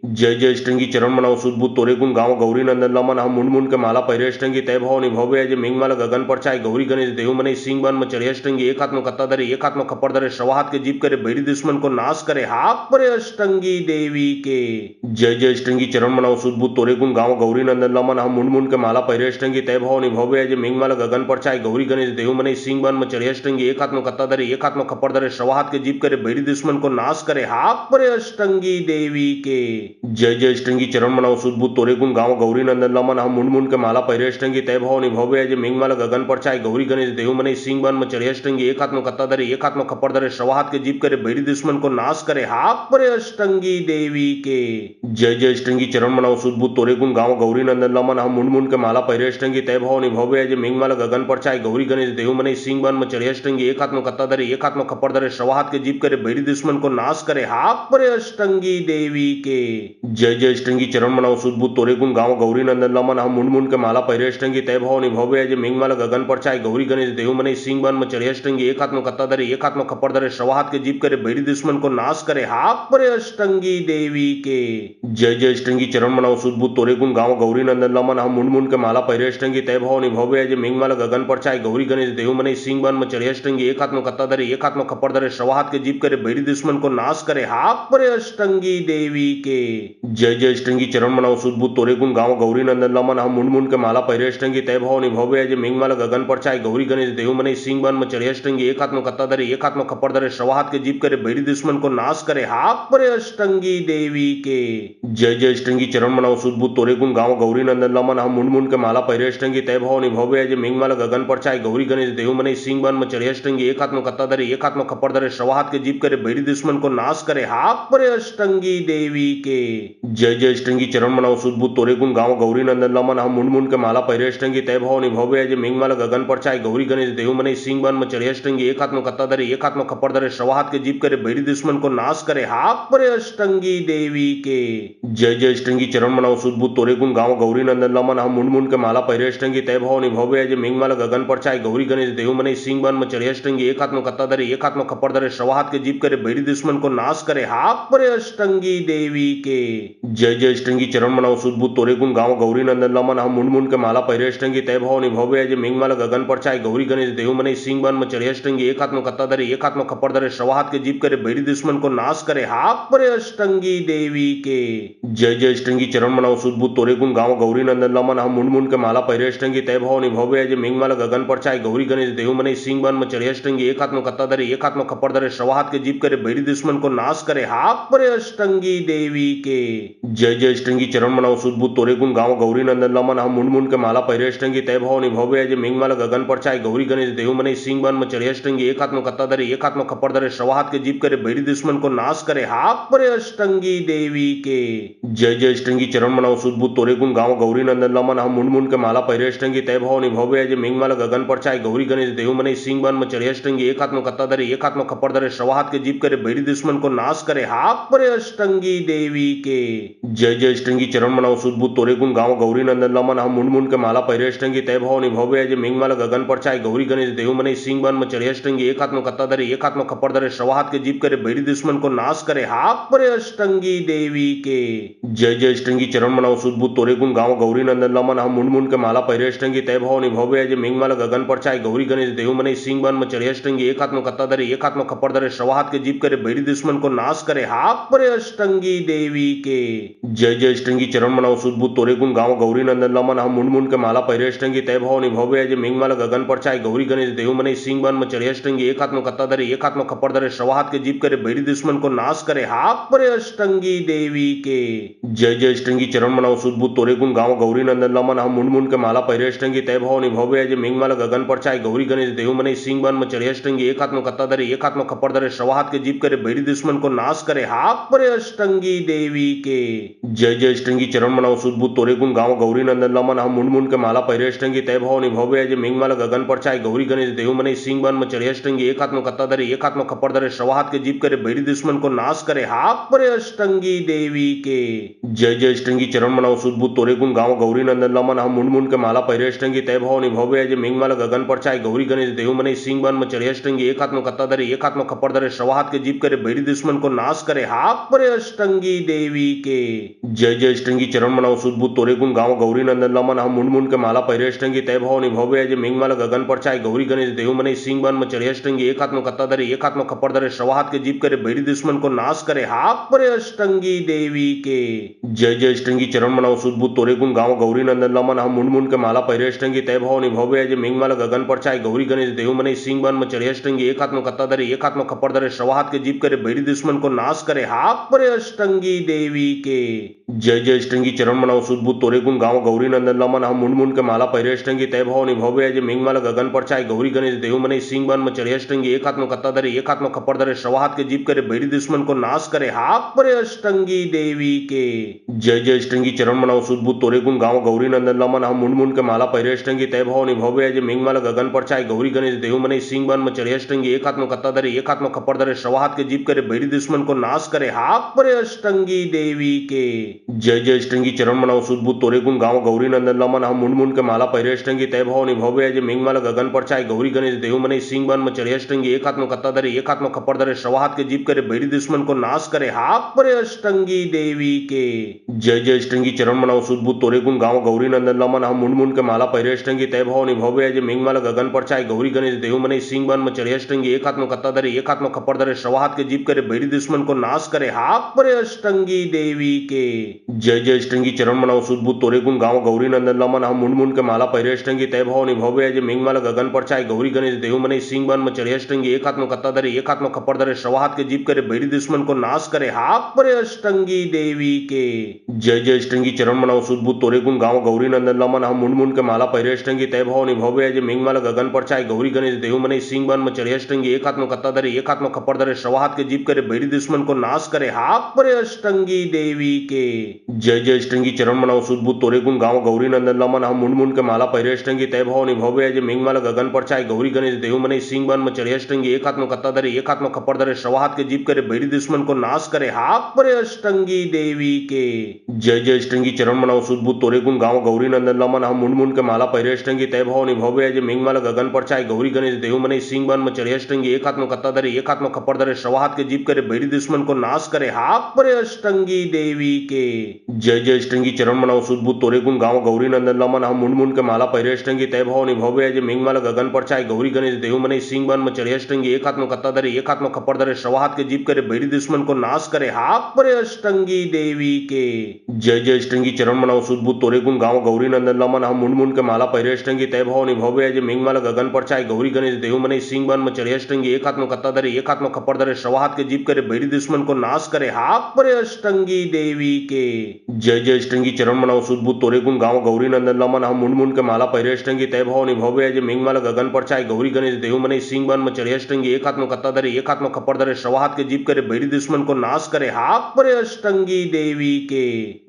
जय जय अष्टंगी चरण मनाओ सुध बुध तोरे गुण गाँव गौरी नंदन लमन हम मुंड मुंड के माला पहिरे अष्टंगी तय भवानी भव्य जय मेघमाला गगन पर चाय गौरी गणेश देव मने सिंह बन में चढ़े अष्टंगी एक हाथ में कत्ता धरे एक हाथ में खप्पर धरे श्रवा हाथ के जीप करे बैरी दुश्मन को नाश करे हाथ परे अष्टंगी देवी के। जय जय अष्टंगी चरण मनाओ सुध बुध तोरे गुण गाँव गौरी नंदन लमन हम मुंड मुंड के माला पहिरे अष्टंगी तय भवानी भव्य जय मेघमाला गगन पर चाय गौरी गणेश देव मने सिंह बन में चढ़े अष्टंगी एक हाथ में कत्ता धरे एक हाथ में खप्पर धरे श्रवा हाथ के जीप करे बैरी दुश्मन को नाश करे हाथ परे अष्टंगी देवी के। जय जय अष्टंगी चरण मनाओ सुध बुध तोरे गुण गाँव गौरी नंदन लमन हम मुंड मुंड के माला पहिरे अष्टंगी तय भवानी भव्य जय मेघमाला गगन पर चाय गौरी गणेश देव मने सिंह बन में चढ़े अष्टंगी एक हाथ में कत्ता धरे एक हाथ में खप्पर धरे श्रवा हाथ के जीप करे बैरी दुश्मन को नाश करे हाथ परे अष्टंगी देवी के। जय जय अष्टंगी चरण मनाओ सुध बुध तोरे गुण गाँव गौरी नंदन लमन हम मुंड मुंड के माला पहिरे अष्टंगी तय भवानी भव्य जय मेघमाला गगन पर चाय गौरी गणेश देव मने सिंह बन में चढ़े अष्टंगी एक हाथ में कत्ता धरे एक हाथ में खप्पर धरे श्रवा हाथ के जीप करे बैरी दुश्मन को नाश करे हाथ परे अष्टंगी देवी के। जय जय अष्टंगी चरण मनाओ सुध बुध तोरे गुण गाँव गौरी नंदन लमन हम मुंड मुंड के माला पहिरे अष्टंगी तय भवानी भव्य जय मेघमाला गगन पर चाय गौरी गणेश देव मने सिंह बन में चढ़े अष्टंगी एक हाथ में कत्ता धरे एक हाथ में खप्पर धरे श्रवा हाथ के जीप करे बैरी दुश्मन को नाश करे हाथ परे अष्टंगी देवी के। जय जय अष्टंगी चरण मनाओ सुध बुध तोरे गुण गाँव गौरी नंदन लमन हम मुंड मुंड के माला पहिरे अष्टंगी तय भवानी भव्य जय मेघमाला गगन पर चाय गौरी गणेश देव मने सिंह बन में चढ़े अष्टंगी एक हाथ में कत्ता धरे एक हाथ में खप्पर धरे श्रवा हाथ के जीप करे बैरी दुश्मन को नाश करे हाथ परे अष्टंगी देवी के। जय जय अष्टंगी चरण मनाओ सुध बुध तोरे गुण गाँव गौरी नंदन लमन हम मुंड मुंड के माला पहिरे अष्टंगी तय भवानी भव्य जय मेघमाला गगन पर चाय गौरी गणेश देव मने सिंह बन में चढ़े अष्टंगी एक हाथ में कत्ता धरे एक हाथ में खप्पर धरे श्रवा हाथ के जीप करे बैरी दुश्मन को नाश करे हाथ परे अष्टंगी देवी के। जय जय अष्टंगी चरण मनाओ सुध बुध तोरे गुण गाँव गौरी नंदन लमन हम मुंड मुंड के माला पहिरे अष्टंगी तय भवानी भव्य जय मेघमाला गगन पर चाय गौरी गणेश देव मने सिंह बन में चढ़े अष्टंगी एक हाथ में कत्ता धरे एक हाथ में खप्पर धरे श्रवा हाथ के जीप करे बैरी दुश्मन को नाश करे हाथ परे अष्टंगी देवी के। जय जय अष्टंगी चरण मनाओ सुध बुध तोरे गुण गाँव गौरी नंदन लमन हम मुंड मुंड के माला पहिरे अष्टंगी तय भवानी भव्य जय मेघमाला गगन पर चाय गौरी गणेश देव मने सिंह बन में चढ़े अष्टंगी एक हाथ में कत्ता धरे एक हाथ में खप्पर धरे श्रवा हाथ के जीप करे बैरी दुश्मन को नाश करे हाथ परे अष्टंगी देवी के। जय जय अष्टंगी चरण मनाओ सुध बुध तोरे गुण गाँव गौरी नंदन लमन हम मुंड मुंड के माला पहिरे अष्टंगी तय भवानी भव्य जय मेघमाला गगन पर चाय गौरी गणेश देव मने सिंह बन में चढ़े अष्टंगी एक हाथ में कत्ता धरे एक हाथ में खप्पर धरे श्रवा हाथ के जीप करे बैरी दुश्मन को नाश करे हाथ परे अष्टंगी देवी के। जय जय अष्टंगी चरण मनाओ सुध बुध तोरे गुण गाँव गौरी नंदन लमन हम मुंड मुंड के माला पहिरे अष्टंगी तय भवानी भव्य जय मेघमाला गगन पर चाय गौरी गणेश देव मने सिंह बन में चढ़े अष्टंगी एक हाथ में कत्ता धरे एक हाथ में खप्पर धरे श्रवा हाथ के जीप करे बैरी दुश्मन को नाश करे हाथ परे अष्टंगी देवी के। जय जय अष्टंगी चरण मनाओ सुध बुध तोरे गुण गाँव गौरी नंदन लमन हम मुंड मुंड के माला पहिरे अष्टंगी तय भवानी भव्य जय मेघमाला गगन पर चाय गौरी गणेश देव मने सिंह बन में चढ़े अष्टंगी एक हाथ में कत्ता धरे एक हाथ में खप्पर धरे श्रवा हाथ के जीप करे बैरी दुश्मन को नाश करे हाथ परे अष्टंगी देवी के। जय जय अष्टंगी चरण मनाओ सुध बुध तोरे गुण गाँव गौरी नंदन लमन हम मुंड मुंड के माला पहिरे अष्टंगी तय भवानी भव्य जय मेघमाला गगन पर चाय गौरी गणेश देव मने सिंह बन में चढ़े अष्टंगी एक हाथ में कत्ता धरे एक हाथ में खप्पर धरे श्रवा हाथ के जीप करे बैरी दुश्मन को नाश करे हाथ परे अष्टंगी देवी के। जय जय अष्टंगी चरण मनाओ सुध बुध तोरे गुण गाँव गौरी नंदन लमन हम मुंड मुंड के माला पहिरे अष्टंगी तय भवानी भव्य जय मेघमाला गगन पर चाय गौरी गणेश देव मने सिंह बन में चढ़े अष्टंगी एक हाथ में कत्ता धरे एक हाथ में खप्पर धरे श्रवा हाथ के जीप करे बैरी दुश्मन को नाश करे हाथ परे अष्टंगी देवी के। जय जय अष्टंगी चरण मनाओ सुध बुध तोरे गुण गाँव गौरी नंदन लमन हम मुंड मुंड के माला पहिरे अष्टंगी तय भवानी भव्य जय मेघमाला गगन पर चाय गौरी गणेश देव मने सिंह बन में चढ़े अष्टंगी एक हाथ में कत्ता धरे एक हाथ में खप्पर धरे श्रवा हाथ के जीप करे बैरी दुश्मन को नाश करे हाथ परे अष्टंगी देवी के। जय जय अष्टंगी चरण मनाओ सुध बुध तोरे गुण गाँव गौरी नंदन लमन हम मुंड मुंड के माला पहिरे अष्टंगी तय भवानी भव्य जय मेघमाला गगन पर चाय गौरी गणेश देव मने सिंह बन में चढ़े अष्टंगी एक हाथ में कत्ता धरे एक हाथ में खप्पर धरे श्रवा हाथ के जीप करे बैरी दुश्मन को नाश करे हाथ परे अष्टंगी देवी के। जय जय अष्टंगी चरण मनाओ सुध बुध तोरे गुण गाँव गौरी नंदन लमन हम मुंड मुंड के माला पहिरे अष्टंगी तय भवानी भव्य जय मेघमाला गगन पर चाय गौरी गणेश देव मने सिंह बन में चढ़े अष्टंगी एक हाथ में कत्ता धरे एक हाथ में खप्पर धरे श्रवा हाथ के जीप करे बैरी दुश्मन को नाश करे हाथ परे अष्टंगी देवी के। जय जय अष्टंगी चरण मनाओ सुध बुध तोरे गुण गाँव गौरी नंदन लमन हम मुंड मुंड के माला पहिरे अष्टंगी तय भवानी भव्य जय मेघमाला गगन पर चाय गौरी गणेश देव मने सिंह बन में चढ़े अष्टंगी एक हाथ में कत्ता धरे एक हाथ में खप्पर धरे श्रवा हाथ के जीप करे बैरी दुश्मन को नाश करे हाथ हाक परे अष्टंगी देवी के। जय जय अष्टंगी चरण मनाओ सुध बुध तोरे गुण गाँव गौरी नंदन लमन हम मुंड मुंड के माला पहिरे अष्टंगी तय भवानी भव्य जय मेघमाला गगन पर चाय गौरी गणेश देव मने सिंह बन में चढ़े अष्टंगी एक हाथ में कत्ता धरे एक हाथ में खप्पर धरे श्रवा हाथ के जीप करे बैरी दुश्मन को नाश करे हाक परे अष्टंगी देवी के। जय जय अष्टंगी चरण मनाओ सुध बुध तोरे गुण गाँव गौरी नंदन लमन हम मुंड मुंड के माला पहिरे अष्टंगी तय भवानी भव्य जय मेघमाला गगन पर चाय गौरी गणेश देव मने सिंह बन में चढ़े अष्टंगी एक हाथ में कत्ता धरे एक हाथ में खप्पर धरे श्रवा हाथ के जीप करे बैरी दुश्मन को नाश करे हाक परे अष्टंगी देवी के। जय जय अष्टंगी चरण मनाओ सुध बुध तोरे गुण गाँव गौरी नंदन लमन हम मुंड मुंड के माला पहिरे अष्टंगी तय भवानी भव्य जय मेघमाला गगन पर चाय गौरी गणेश देव मने सिंह बन में चढ़े अष्टंगी एक हाथ में कत्ता धरे एक हाथ में खप्पर धरे श्रवा हाथ के जीप करे बैरी दुश्मन को नाश करे हाक परे अष्टंगी देवी के। जय जय अष्टंगी चरण मनाओ सुध बुध तोरे गुण गाँव गौरी नंदन लमन हम मुंड मुंड के माला पहिरे अष्टंगी तय भवानी भव्य जय मेघमाला गगन पर चाय गौरी गणेश देव मने सिंह बन में चढ़े अष्टंगी एक हाथ में कत्ता धरे एक हाथ में खप्पर धरे श्रवा हाथ के जीप करे बैरी दुश्मन को नाश करे हाक परे अष्टंगी देवी के। जय जय अष्टंगी चरण मनाओ सुध बुध तोरे गुण गाँव गौरी नंदन लमन हम मुंड मुंड के माला पहिरे अष्टंगी तय भवानी भव्य जय मेघमाला गगन पर चाय गौरी गणेश देव मने सिंह बन में चढ़े अष्टंगी एक हाथ में कत्ता धरे एक हाथ में खप्पर धरे श्रवा हाथ के जीप करे बैरी दुश्मन को नाश करे हाक परे अष्टंगी देवी के। जय जय अष्टंगी चरण मनाओ सुध बुध तोरे गुण गाँव गौरी नंदन लमन हम मुंड मुंड के माला पहिरे अष्टंगी तय भवानी भव्य जय मेघमाला गगन पर चाय गौरी गणेश देव मने सिंह बन में चढ़े अष्टंगी एक हाथ में कत्ता धरे एक हाथ में खप्पर धरे श्रवा हाथ के जीप करे बैरी दुश्मन को नाश करे हाक परे अष्टंगी देवी के। जय जय अष्टंगी चरण मनाओ सुध बुध तोरे गुण गाँव गौरी नंदन लमन हम मुंड मुंड के माला पहिरे अष्टंगी तय भवानी भव्य जय मेघमाला गगन पर चाय गौरी गणेश देव मने सिंह बन में चढ़े अष्टंगी एक हाथ में कत्ता धरे एक हाथ में खप्पर धरे श्रवा हाथ के जीप करे बैरी दुश्मन को नाश करे हाक परे अष्टंगी देवी के। जय जय अष्टंगी चरण मनाओ सुध बुध तोरे गुण गाँव गौरी नंदन लमन हम मुंड मुंड के माला पहिरे अष्टंगी तय भवानी भव्य जय मेघमाला गगन पर चाय गौरी गणेश देव मने सिंह बन में चढ़े अष्टंगी एक हाथ में कत्ता धरे एक हाथ में खप्पर धरे श्रवा हाथ के जीप करे बैरी दुश्मन को नाश करे हाक परे अष्टंगी देवी के। जय जय अष्टंगी चरण मनाओ सुध बुध तोरे गुण गाँव गौरी नंदन लमन हम मुंड मुंड के माला पहिरे अष्टंगी तय भवानी भव्य जय मेघमाला गगन पर चाय गौरी गणेश देव मने सिंह बन में चढ़े अष्टंगी एक हाथ में कत्ता धरे एक हाथ में खप्पर धरे श्रवा हाथ के जीप करे बैरी दुश्मन को नाश करे हाक परे अष्टंगी देवी के। जय जय अष्टंगी चरण मनाओ सुध बुध तोरे गुण गाँव गौरी नंदन लमन हम मुंड मुंड के माला पहिरे अष्टंगी तय भवानी भव्य जय मेघमाला गगन पर चाय गौरी गणेश देव मने सिंह बन में चढ़े अष्टंगी एक हाथ में कत्ता धरे एक हाथ में खप्पर धरे श्रवा हाथ के जीप करे बैरी दुश्मन को नाश करे हाक परे अष्टंगी देवी के। जय जय अष्टंगी चरण मनाओ सुध बुध तोरे गुण गाँव गौरी नंदन लमन हम मुंड मुंड के माला पहिरे अष्टंगी तय भवानी भव्य जय मेघमाला गगन पर चाय गौरी गणेश देव मने सिंह बन में चढ़े अष्टंगी एक हाथ में कत्ता धरे एक हाथ में खप्पर धरे श्रवा हाथ के जीप करे बैरी दुश्मन को नाश करे हाक परे अष्टंगी देवी के। जय जय अष्टंगी चरण मनाओ सुध बुध तोरे गुण गाँव गौरी नंदन लमन हम मुंड मुंड के माला पहिरे अष्टंगी तय भवानी भव्य जय मेघमाला गगन पर चाय गौरी गणेश देव मने सिंह बन में चढ़े अष्टंगी एक हाथ में कत्ता धरे एक हाथ में खप्पर धरे श्रवा हाथ के जीप करे बैरी दुश्मन को नाश करे हाक परे अष्टंगी देवी के। जय जय अष्टंगी चरण मनाओ सुध बुध तोरे गुण गाँव गौरी नंदन लमन हम मुंड मुंड के माला पहिरे अष्टंगी तय भवानी भव्य जय मेघमाला गगन पर चाय गौरी गणेश देव मने सिंह बन में चढ़े अष्टंगी एक हाथ में कत्ता धरे एक हाथ में खप्पर धरे श्रवा हाथ के जीप करे बैरी दुश्मन को नाश करे हाक परे अष्टंगी देवी के। जय जय अष्टंगी चरण मनाओ सुध बुध तोरे गुण गाँव गौरी नंदन लमन हम मुंड मुंड के माला पहिरे अष्टंगी तय भवानी भव्य जय मेघमाला गगन पर चाय गौरी गणेश देव मने सिंह बन में चढ़े अष्टंगी एक हाथ में कत्ता धरे एक हाथ में खप्पर धरे श्रवा हाथ के जीप करे बैरी दुश्मन को नाश करे हाक परे अष्टंगी देवी के। जय जय अष्टंगी चरण मनाओ सुध बुध तोरे गुण गाँव गौरी नंदन लमन हम मुंड मुंड के माला पहिरे अष्टंगी तय भवानी भव्य जय मेघमाला गगन पर चाय गौरी गणेश देव मने सिंह बन में चढ़े अष्टंगी एक हाथ में कत्ता धरे एक हाथ में खप्पर धरे श्रवा हाथ के जीप करे बैरी दुश्मन को नाश करे हाक परे अष्टंगी देवी के।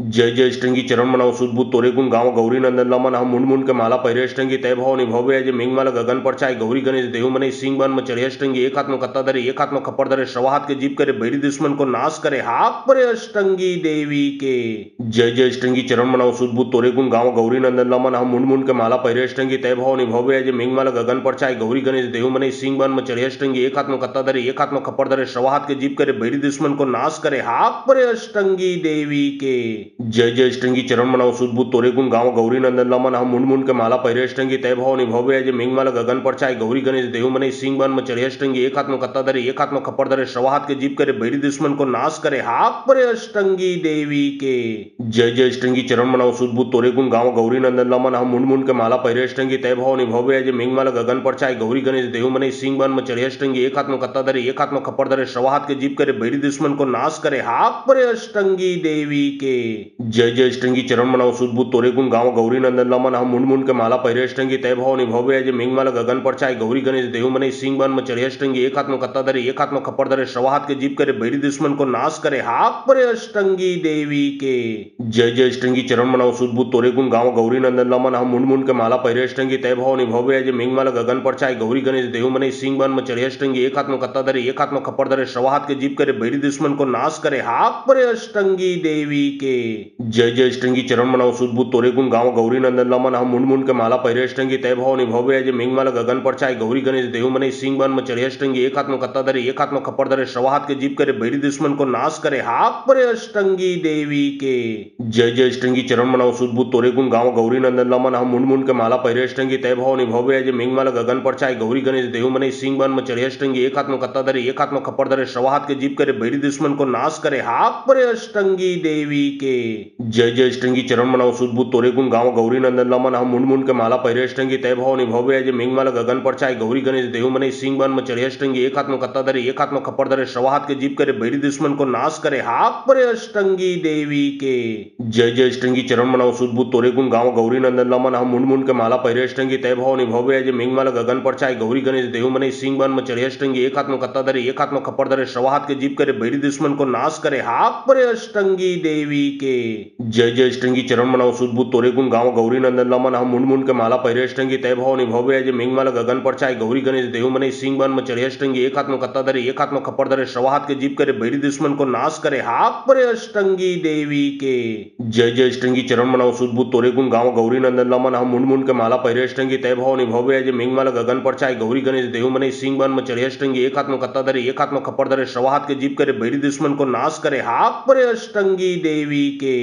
जय जय अष्टंगी चरण मनाओ सुध बुध तोरे गुण गाँव गौरी नंदन लमन हम मुंड मुंड के माला पहिरे अष्टंगी तय भवानी भव्य जय मेघमाला गगन पर चाय गौरी गणेश देव मने सिंह बन में चढ़े अष्टंगी एक हाथ में कत्ता धरे एक हाथ में खप्पर धरे श्रवा हाथ के जीप करे बैरी दुश्मन को नाश करे हाक परे अष्टंगी देवी के। जय जय अष्टंगी चरण मनाओ सुध बुध तोरे गुण गाँव गौरी नंदन लमन हम मुंड मुंड के माला पहिरे अष्टंगी तय भवानी भव्य जय मेघमाला गगन पर चाय गौरी गणेश देव मने सिंह बन में चढ़े अष्टंगी एक हाथ में कत्ता धरे एक हाथ में खप्पर धरे श्रवा हाथ के जीप करे बैरी दुश्मन को नाश करे हाक परे अष्टंगी देवी के। जय जय अष्टंगी चरण मनाओ सुध बुध तोरे गुण गाँव गौरी नंदन लमन हम मुंड मुंड के माला पहिरे अष्टंगी तय भवानी भव्य जय मेघमाला गगन पर चाय गौरी गणेश देव मने सिंह बन में चढ़े अष्टंगी एक हाथ में कत्ता धरे एक हाथ में खप्पर धरे श्रवा हाथ के जीप करे बैरी दुश्मन को नाश करे हाक परे अष्टंगी देवी के जय जय स्टंगी चरण मनाओ सुदबुद तोरे गुण गाँव गौरी नंदन लमन हम मुंड मुंड के माला पहिरे स्टंगी तय भाव निभव्य अजय मेघमाला गगन पर चाय गौरी गणेश देव मने सिंह बन में चढ़े स्टंगी एक हाथ में कत्ता धरे एक हाथ में खप्पर धरे सवा हाथ के जीप करे बैरी दुश्मन को नाश करे हाथ पर अष्टंगी देवी के जय जय स्टंगी चरण मनाओ सुदबुद तोरे गुण गाँव गौरी नंदन लमन हम मुंड मुंड के माला पहिरे स्टंगी तय भाव निभव्य अजय मेघमाला गगन पर चाय गौरी गणेश देव मने सिंह बन में चढ़े स्टंगी एक हाथ में कत्ता धरे एक हाथ में खप्पर धरे सवा हाथ के जीप करे बैरी दुश्मन को नाश करे हाथ पर अष्टंगी देवी के जय जय स्टंगी चरण मनाओ सुदबुद तोरे गुण गाँव गौरी नंदन लमन हम मुंड मुंड के माला पहिरे स्टंगी तय भाव निभव्य अजय मेघमाला गगन पर चाय गौरी गणेश देव मने सिंह बन में चढ़े स्टंगी एक हाथ में कत्ता धरे एक हाथ में खप्पर धरे सवा हाथ के जीप करे बैरी दुश्मन को नाश करे हाथ पर अष्टंगी देवी के जय जय स्टंगी चरण मनाओ सुदबुद तोरे गुण गाँव गौरी नंदन लमन हम मुंड मुंड के माला पहिरे स्टंगी तय भाव निभव्य अजय मेघमाला गगन पर चाय गौरी गणेश देव मने सिंह बन में चढ़े स्टंगी एक हाथ में कत्ता धरे एक हाथ में खप्पर धरे सवा हाथ के जीप करे बैरी दुश्मन को नाश करे हाथ पर अष्टंगी देवी के जय जय स्टंगी चरण मनाओ सुदबुद तोरे गुण गाँव गौरी नंदन लमन हम मुंड मुंड के माला पहिरे स्टंगी तय भाव निभव्य अजय मेघमाला गगन पर चाय गौरी गणेश देव मने सिंह बन में चढ़े स्टंगी एक हाथ में कत्ता धरे एक हाथ में खप्पर धरे सवा हाथ के जीप करे बैरी दुश्मन को नाश करे हाथ पर अष्टंगी देवी के जय जय स्टंगी चरण मनाओ सुदबुद तोरे गुण गाँव गौरी नंदन लमन हम मुंड मुंड के माला पहिरे स्टंगी तय भाव निभव्य अजय मेघमाला गगन पर चाय गौरी गणेश देव मने सिंह बन में चढ़े स्टंगी एक हाथ में कत्ता धरे एक हाथ में खप्पर धरे सवा हाथ के जीप करे बैरी दुश्मन को नाश करे हाथ पर अष्टंगी देवी के जय जय स्टंगी चरण मनाओ सुदबुद तोरे गुण गाँव गौरी नंदन लमन हम मुंड मुंड के माला पहिरे स्टंगी तय भाव निभव्य अजय मेघमाला गगन पर चाय गौरी गणेश देव मने सिंह बन में चढ़े स्टंगी एक हाथ में कत्ता धरे एक हाथ में खप्पर धरे सवा हाथ के जीप करे बैरी दुश्मन को नाश करे हाथ पर अष्टंगी देवी के जय जय स्टंगी चरण मनाओ सुदबुद तोरे गुण गाँव गौरी नंदन लमन हम मुंड मुंड के माला पहिरे स्टंगी तय भाव निभव्य अजय मेघमाला गगन पर चाय गौरी गणेश देव मने सिंह बन में चढ़े स्टंगी एक हाथ में कत्ता धरे एक हाथ में खप्पर धरे सवा हाथ के जीप करे बैरी दुश्मन को नाश करे हाथ पर अष्टंगी देवी के जय जय स्टंगी चरण मनाओ सुदबुद तोरे गुण गाँव गौरी नंदन लमन हम मुंड मुंड के माला पहिरे स्टंगी तय भाव निभव्य अजय मेघमाला गगन पर चाय गौरी गणेश देव मने सिंह बन में चढ़े स्टंगी एक हाथ में कत्ता धरे एक हाथ में खप्पर धरे सवा हाथ के जीप करे बैरी दुश्मन को नाश करे हाथ पर अष्टंगी देवी के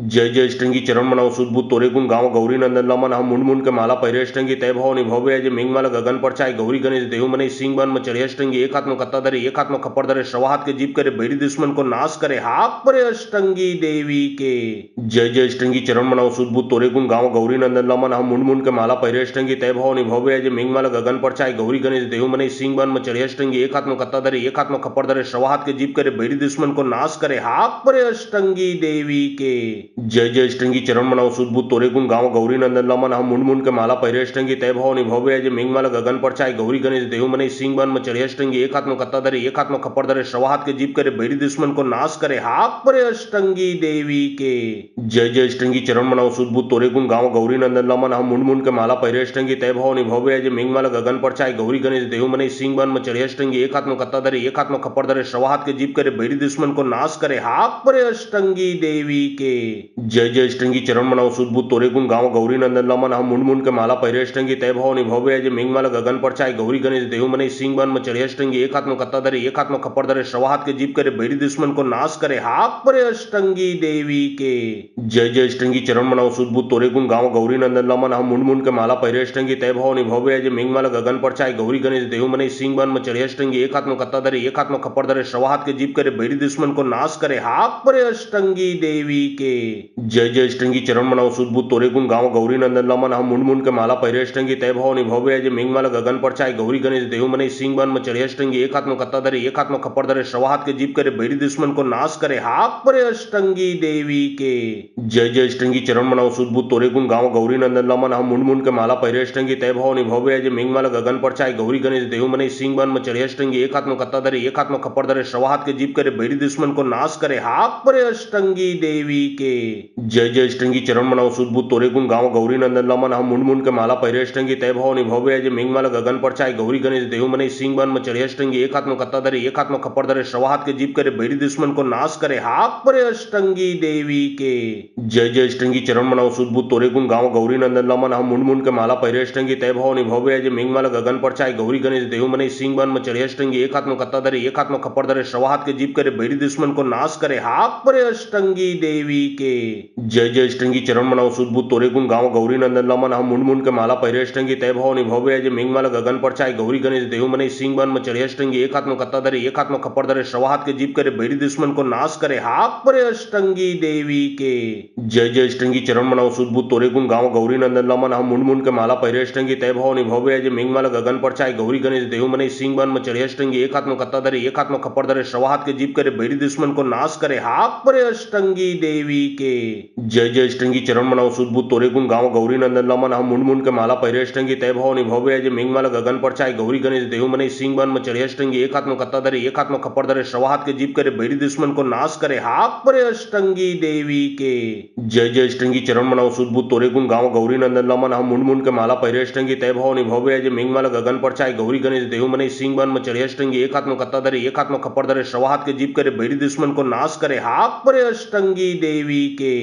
जय जय स्टंगी चरण मनाओ सुदबुद तोरे गुण गाँव गौरी नंदन लमन हम मुंड मुंड के माला पहिरे स्टंगी तय भाव निभव्य अजय मेघमाला गगन पर चाय गौरी गणेश देव मने सिंह बन में चढ़े स्टंगी एक हाथ में कत्ता धरे एक हाथ में खप्पर धरे सवा हाथ के जीप करे बैरी दुश्मन को नाश करे हाथ पर अष्टंगी देवी के जय जय स्टंगी चरण मनाओ सुदबुद तोरे गुण गाँव गौरी नंदन लमन हम मुंड मुंड के माला पहिरे स्टंगी तय भाव निभव्य अजय मेघमाला गगन पर चाय गौरी गणेश देव मने सिंह बन में चढ़े स्टंगी एक हाथ में कत्ता धरे एक हाथ में खप्पर धरे सवा हाथ के जीप करे बैरी दुश्मन को नाश करे हाथ पर अष्टंगी देवी के जय जय स्टंगी चरण मनाओ सुदबुद तोरे गुण गाँव गौरी नंदन लमन हम मुंड मुंड के माला पहिरे स्टंगी तय भाव निभव्य अजय मेघमाला गगन पर चाय गौरी गणेश देव मने सिंह बन में चढ़े स्टंगी एक हाथ में कत्ता धरे एक हाथ में खप्पर धरे सवा हाथ के जीप करे बैरी दुश्मन को नाश करे हाथ पर अष्टंगी देवी के जय जय स्टंगी चरण मनाओ सुदबुद तोरे गुण गाँव गौरी नंदन लमन हम मुंड मुंड के माला पहिरे स्टंगी तय भाव निभव्य अजय मेघमाला गगन पर चाय गौरी गणेश देव मने सिंह बन में चढ़े स्टंगी एक हाथ में कत्ता धरे एक हाथ में खप्पर धरे सवा हाथ के जीप करे बैरी दुश्मन को नाश करे हाथ पर अष्टंगी देवी के जय जय स्टंगी चरण मनाओ सुदबुद तोरे गुण गाँव गौरी नंदन लमन हम मुंड मुंड के माला पहिरे स्टंगी तय भाव निभव्य अजय मेघमाला गगन पर चाय गौरी गणेश देव मने सिंह बन में चढ़े स्टंगी एक हाथ में कत्ता धरे एक हाथ में खप्पर धरे सवा हाथ के जीप करे बैरी दुश्मन को नाश करे हाथ पर अष्टंगी देवी के जय जय स्टंगी चरण मनाओ सुदबुद तोरे गुण गाँव गौरी नंदन लमन हम मुंड मुंड के माला पहिरे स्टंगी तय भाव निभव्य अजय मेघमाला गगन पर चाय गौरी गणेश देव मने सिंह बन में चढ़े स्टंगी एक हाथ में कत्ता धरे एक हाथ में खप्पर धरे सवा हाथ के जीप करे बैरी दुश्मन को नाश करे हाथ पर अष्टंगी देवी के जय जय स्टंगी चरण मनाओ सुदबुद तोरे गुण गाँव गौरी नंदन लमन हम मुंड मुंड के माला पहिरे स्टंगी तय भाव निभव्य अजय मेघमाला गगन पर चाय गौरी गणेश देव मने सिंह बन में चढ़े स्टंगी एक हाथ में कत्ता धरे एक हाथ में खप्पर धरे सवा हाथ के जीप करे बैरी दुश्मन को नाश करे हाथ पर अष्टंगी देवी के जय जय स्टंगी चरण मनाओ सुदबुद तोरे गुण गाँव गौरी नंदन लमन हम मुंड मुंड के माला पहिरे स्टंगी तय भाव निभव्य अजय मेघमाला गगन पर चाय गौरी गणेश देव मने सिंह बन में चढ़े स्टंगी एक हाथ में कत्ता धरे एक हाथ में खप्पर धरे सवा हाथ के जीप करे बैरी दुश्मन को नाश करे हाथ पर अष्टंगी देवी के जय जय स्टंगी चरण मनाओ सुदबुद तोरे गुण गाँव गौरी नंदन लमन हम मुंड मुंड के माला पहिरे स्टंगी तय भाव निभव्य अजय मेघमाला गगन पर चाय गौरी गणेश देव मने सिंह बन में चढ़े स्टंगी एक हाथ में कत्ता धरे एक हाथ में खप्पर धरे सवा हाथ के जीप करे बैरी दुश्मन को नाश करे हाथ पर अष्टंगी देवी के जय जय स्टंगी चरण मनाओ सुदबुद तोरे गुण गाँव गौरी नंदन लमन हम मुंड मुंड के माला पहिरे स्टंगी तय भाव निभव्य अजय मेघमाला गगन पर चाय गौरी गणेश देव मने सिंह बन में चढ़े स्टंगी एक हाथ में कत्ता धरे एक हाथ में खप्पर धरे सवा हाथ के जीप करे बैरी दुश्मन को नाश करे हाथ पर अष्टंगी देवी के जय जय स्टंगी चरण मनाओ सुदबुद तोरे गुण गाँव गौरी नंदन लमन हम मुंड मुंड के माला पहिरे स्टंगी तय भाव निभव्य अजय मेघमाला गगन पर चाय गौरी गणेश देव मने सिंह बन में चढ़े स्टंगी एक हाथ में कत्ता धरे एक हाथ में खप्पर धरे सवा हाथ के जीप करे बैरी दुश्मन को नाश करे हाथ पर अष्टंगी देवी के। जय जय अष्टंगी चरण मनाओ सुदबुद तोरे गुण गाँव गौरी नंदन लमन हम मुंड मुंड के माला पहिरे अष्टंगी तय भाव निभव्य अजय मेघमाला गगन पर चाय गौरी गणेश देव मने सिंह बन में चढ़े अष्टंगी एक हाथ में कत्ता धरे एक हाथ में खप्पर धरे सवा हाथ के जीप करे बैरी दुश्मन को नाश करे हाथ परे अष्टंगी देवी के। जय जय अष्टंगी चरण मनाओ सुदबुद तोरे गुण गाँव गौरी नंदन लमन हम मुंड मुंड के माला पहिरे अष्टंगी तय भाव निभव्य अजय मेघमाला गगन पर चाय गौरी गणेश देव मने सिंह बन में चढ़े अष्टंगी एक हाथ में कत्ता धरे एक हाथ में खप्पर धरे सवा हाथ के जीप करे बैरी दुश्मन को नाश करे हाथ परे अष्टंगी देवी के। जय जय अष्टंगी चरण मनाओ सुदबुद तोरे गुण गाँव गौरी नंदन लमन हम मुंड मुंड के माला पहिरे अष्टंगी तय भाव निभव्य अजय मेघमाला गगन पर चाय गौरी गणेश देव मने सिंह बन में चढ़े अष्टंगी एक हाथ में कत्ता धरे एक हाथ में खप्पर धरे सवा हाथ के जीप करे बैरी दुश्मन को नाश करे हाथ परे अष्टंगी देवी के।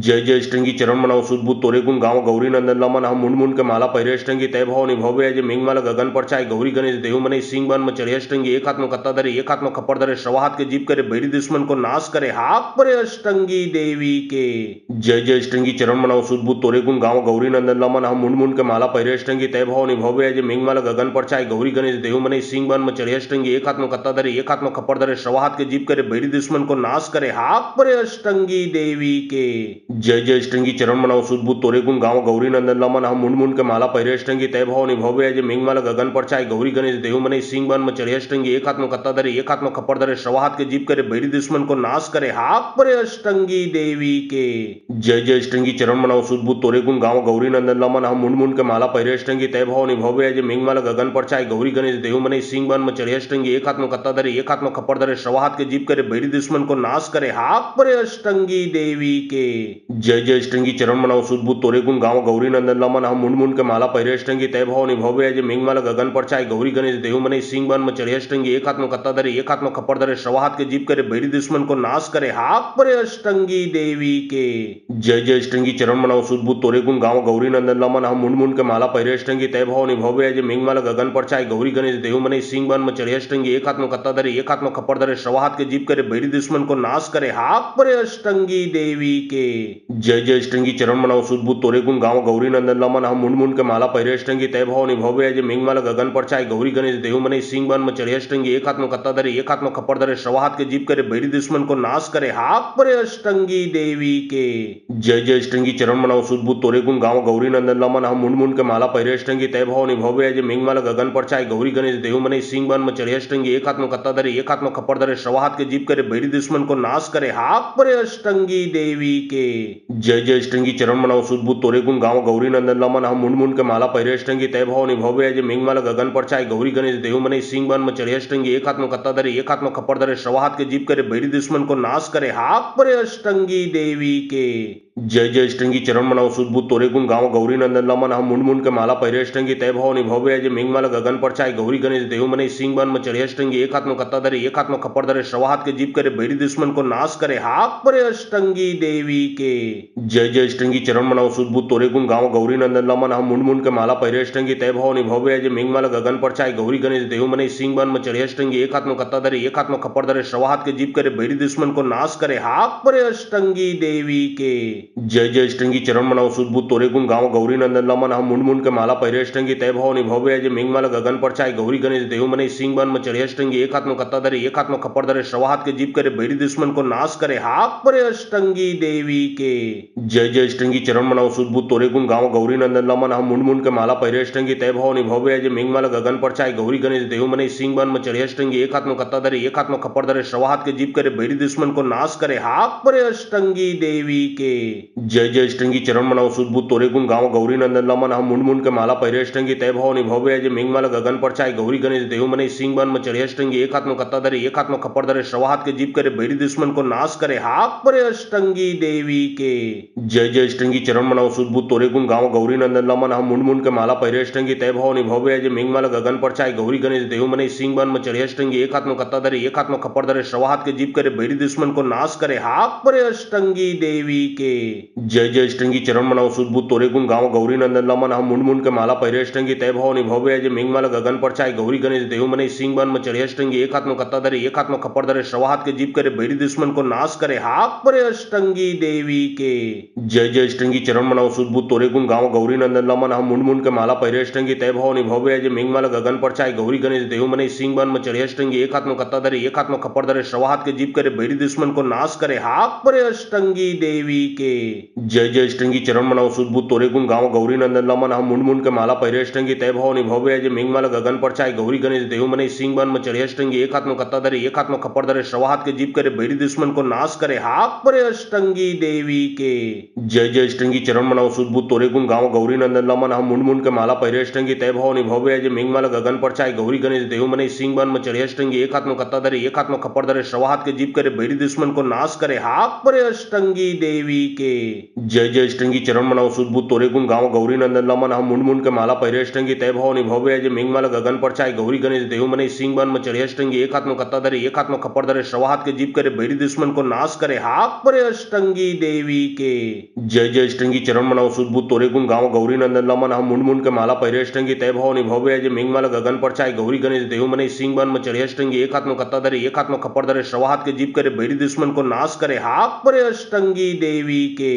जय जय अष्टंगी चरण मनाओ सुदबुद तोरे गुण गाँव गौरी नंदन लमन हम मुंड मुंड के माला पहिरे अष्टंगी तय भाव निभव्य अजय मेघमाला गगन पर चाय गौरी गणेश देव मने सिंह बन में चढ़े अष्टंगी एक हाथ में कत्ता धरे एक हाथ में खप्पर धरे सवा हाथ के जीप करे बैरी दुश्मन को नाश करे हाथ परे अष्टंगी देवी के। जय जय अष्टंगी चरण मनाओ सुदबुद तोरे गुण गाँव गौरी नंदन लमन हम मुंड मुंड के माला पहिरे अष्टंगी तय भाव निभव्य अजय मेघमाला गगन पर चाय गौरी गणेश देव मने सिंह बन में चढ़े अष्टंगी एक हाथ में कत्ता धरे एक हाथ में खप्पर धरे सवा हाथ के जीप करे बैरी दुश्मन को नाश करे हाथ परे अष्टंगी देवी के। जय जय अष्टंगी चरण मनाओ सुदबुद तोरे गुण गाँव गौरी नंदन लमन हम मुंड मुंड के माला पहिरे अष्टंगी तय भाव निभव्य अजय मेघमाला गगन पर चाय गौरी गणेश देव मने सिंह बन में चढ़े अष्टंगी एक हाथ में कत्ता धरे एक हाथ में खप्पर धरे सवा हाथ के जीप करे बैरी दुश्मन को नाश करे हाथ परे अष्टंगी देवी के। जय जय अष्टंगी चरण मनाओ सुदबुद तोरे गुण गाँव गौरी नंदन लमन हम मुंड मुंड के माला पहिरे अष्टंगी तय भाव निभव्य अजय मेघमाला गगन पर चाय गौरी गणेश देव मने सिंह बन में चढ़े अष्टंगी एक हाथ में कत्ता धरे एक हाथ में खप्पर धरे सवा हाथ के जीप करे बैरी दुश्मन को नाश करे हाथ परे अष्टंगी देवी के। जय जय अष्टंगी चरण मनाओ सुदबुद तोरे गुण गाँव गौरी नंदन लमन हम मुंड मुंड के माला पहिरे अष्टंगी तय भाव निभव्य अजय मेघमाला गगन पर चाय गौरी गणेश देव मने सिंह बन में चढ़े अष्टंगी एक हाथ में कत्ता धरे एक हाथ में खप्पर धरे सवा हाथ के जीप करे बैरी दुश्मन को नाश करे हाथ परे अष्टंगी देवी के। जय जय अष्टंगी चरण मनाओ सुदबुद तोरे गुण गाँव गौरी नंदन लमन हम मुंड मुंड के माला पहिरे अष्टंगी तय भाव निभव्य अजय मेघमाला गगन पर चाय गौरी गणेश देव मने सिंह बन में चढ़े अष्टंगी एक हाथ में कत्ता धरे एक हाथ में खप्पर धरे सवा हाथ के जीप करे बैरी दुश्मन को नाश करे हाथ परे अष्टंगी देवी के। जय जय अष्टंगी चरण मनाओ सुदबुद तोरे गुण गाँव गौरी नंदन लमन हम मुंड मुंड के माला पहिरे अष्टंगी तय भाव निभव्य अजय मेघमाला गगन पर चाय गौरी गणेश देव मने सिंह बन में चढ़े अष्टंगी एक हाथ में कत्ता धरे एक हाथ में खप्पर धरे सवा हाथ के जीप करे बैरी दुश्मन को नाश करे हाथ परे अष्टंगी देवी के। जय जय अष्टंगी चरण मनाओ सुदबुद तोरे गुण गाँव गौरी नंदन लमन हम मुंड मुंड के माला पहिरे अष्टंगी तय भाव निभव्य अजय मेघमाला गगन पर चाय गौरी गणेश देव मने सिंह बन में चढ़े अष्टंगी एक हाथ में कत्ता धरे एक हाथ में खप्पर धरे सवा हाथ के जीप करे बैरी दुश्मन को नाश करे हाथ परे अष्टंगी देवी के। जय जय अष्टंगी चरण मनाओ सुदबुद तोरे गुण गाँव गौरी नंदन लमन हम मुंड मुंड के माला पहिरे अष्टंगी तय भाव निभव्य अजय मेघमाला गगन पर चाय गौरी गणेश देव मने सिंह बन में चढ़े अष्टंगी एक हाथ में कत्ता धरे एक हाथ में खप्पर धरे सवा हाथ के जीप करे बैरी दुश्मन को नाश करे हाथ परे अष्टंगी देवी के। जय जय अष्टंगी चरण मनाओ सुदबुद तोरे गुण गाँव गौरी नंदन लमन हम मुंड मुंड के माला पहिरे अष्टंगी तय भाव निभव्य अजय मेघमाला गगन पर चाय गौरी गणेश देव मने सिंह बन में चढ़े अष्टंगी एक हाथ में कत्ता धरे एक हाथ में खप्पर धरे सवा हाथ के जीप करे बैरी दुश्मन को नाश करे हाथ परे अष्टंगी देवी के। जय जय अष्टंगी चरण मनाओ सुदबुद तोरे गुण गाँव गौरी नंदन लमन हम मुंड मुंड के माला पहिरे अष्टंगी तय भाव निभव्य अजय मेघमाला गगन पर चाय गौरी गणेश देव मने सिंह बन में चढ़े अष्टंगी एक हाथ में कत्ता धरे एक हाथ में खप्पर धरे सवा हाथ के जीप करे बैरी दुश्मन को नाश करे हाथ परे अष्टंगी देवी के। जय जय अष्टंगी चरण मनाओ सुदबुद तोरे गुण गाँव गौरी नंदन लमन हम मुंड मुंड के माला पहिरे अष्टंगी तय भाव निभव्य अजय मेघमाला गगन पर चाय गौरी गणेश देव मने सिंह बन में चढ़े अष्टंगी एक हाथ में कत्ता धरे एक हाथ में खप्पर धरे सवा हाथ के जीप करे बैरी दुश्मन को नाश करे हाथ परे अष्टंगी देवी के। जय जय अष्टंगी चरण मनाओ सुदबुद तोरे गुण गाँव गौरी नंदन लमन हम मुंड मुंड के माला पहिरे अष्टंगी तय भाव निभव्य अजय मेघमाला गगन पर चाय गौरी गणेश देव मने सिंह बन में चढ़े अष्टंगी एक हाथ में कत्ता धरे एक हाथ में खप्पर धरे सवा हाथ के जीप करे बैरी दुश्मन को नाश करे हाथ परे अष्टंगी देवी के। जय जय अष्टंगी चरण मनाओ सुदबुद तोरे गुण गाँव गौरी नंदन लमन हम मुंड मुंड के माला पहिरे अष्टंगी तय भाव निभव्य अजय मेघमाला गगन पर चाय गौरी गणेश देव मने सिंह बन में चढ़े अष्टंगी एक हाथ में कत्ता धरे एक हाथ में खप्पर धरे सवा हाथ के जीप करे बैरी दुश्मन को नाश करे हाथ परे अष्टंगी देवी के। जय जय अष्टंगी चरण मनाओ सुदबुद तोरे गुण गाँव गौरी नंदन लमन हम मुंड मुंड के माला पहिरे अष्टंगी तय भाव निभव्य अजय मेघमाला गगन पर चाय गौरी गणेश देव मने सिंह बन में चढ़े अष्टंगी एक हाथ में कत्ता धरे एक हाथ में खप्पर धरे सवा हाथ के जीप करे बैरी दुश्मन को नाश करे हाथ परे अष्टंगी देवी के। जय जय अष्टंगी चरण मनाओ सुध बुध तोरे गुण गाँव गौरी नंदन लमन हम मुंड मुंड के माला पहिरे अष्टंगी तय भवानी भव्य जय मेघमाल गगन पर चाय गौरी गणेश देहु मने सिंह बन में चढ़े अष्टंगी एक हाथ में कत्ता धरे एक हाथ में खप्पर धरे सवा हाथ के जीप करे बैरी दुश्मन को नाश करे हाथ परे अष्टंगी देवी के। जय जय अष्टंगी चरण मनाओ सुध बुध तोरे गुण गाँव गौरी नंदन लमन हम मुंड मुंड के माला पहिरे अष्टंगी तय भवानी भव्य जय मेघमाल गगन पर चाय गौरी गणेश देहु मने सिंह बन में चढ़े अष्टंगी एक हाथ में कत्ता धरे एक हाथ में खप्पर धरे सवा हाथ के जीप करे बैरी दुश्मन को नाश करे हाथ परे अष्टंगी देवी के। जय जय अष्टंगी चरण मनाओ सुध बुध तोरे गुण गाँव गौरी नंदन लमन हम मुंड मुंड के माला पहिरे अष्टंगी तय भवानी भव्य जय मेघमाल गगन पर चाय गौरी गणेश देहु मने सिंह बन में चढ़े अष्टंगी एक हाथ में कत्ता धरे एक हाथ में खप्पर धरे सवा हाथ के जीप करे बैरी दुश्मन को नाश करे हाथ परे अष्टंगी देवी के। जय जय अष्टंगी चरण मनाओ सुध बुध तोरे गुण गाँव गौरी नंदन लमन हम मुंड मुंड के माला पहिरे अष्टंगी तय भवानी भव्य जय मेघमाल गगन पर चाय गौरी गणेश देहु मने सिंह बन में चढ़े अष्टंगी एक हाथ में कत्ता धरे एक हाथ में खप्पर धरे सवा हाथ के जीप करे बैरी दुश्मन को नाश करे हाथ परे अष्टंगी देवी के। जय जय अष्टंगी चरण मनाओ सुध बुध तोरे गुण गाँव गौरी नंदन लमन हम मुंड मुंड के माला पहिरे अष्टंगी तय भवानी भव्य जय मेघमाल गगन पर चाय गौरी गणेश देहु मने सिंह बन में चढ़े अष्टंगी एक हाथ में कत्ता धरे एक हाथ में खप्पर धरे सवा हाथ के जीप करे बैरी दुश्मन को नाश करे हाथ परे अष्टंगी देवी के। जय जय अष्टंगी चरण मनाओ सुध बुध तोरे गुण गाँव गौरी नंदन लमन हम मुंड मुंड के माला पहिरे अष्टंगी तय भवानी भव्य जय मेघमाल गगन पर चाय गौरी गणेश देहु मने सिंह बन में चढ़े अष्टंगी एक हाथ में कत्ता धरे एक हाथ में खप्पर धरे सवा हाथ के जीप करे बैरी दुश्मन को नाश करे हाथ परे अष्टंगी देवी के।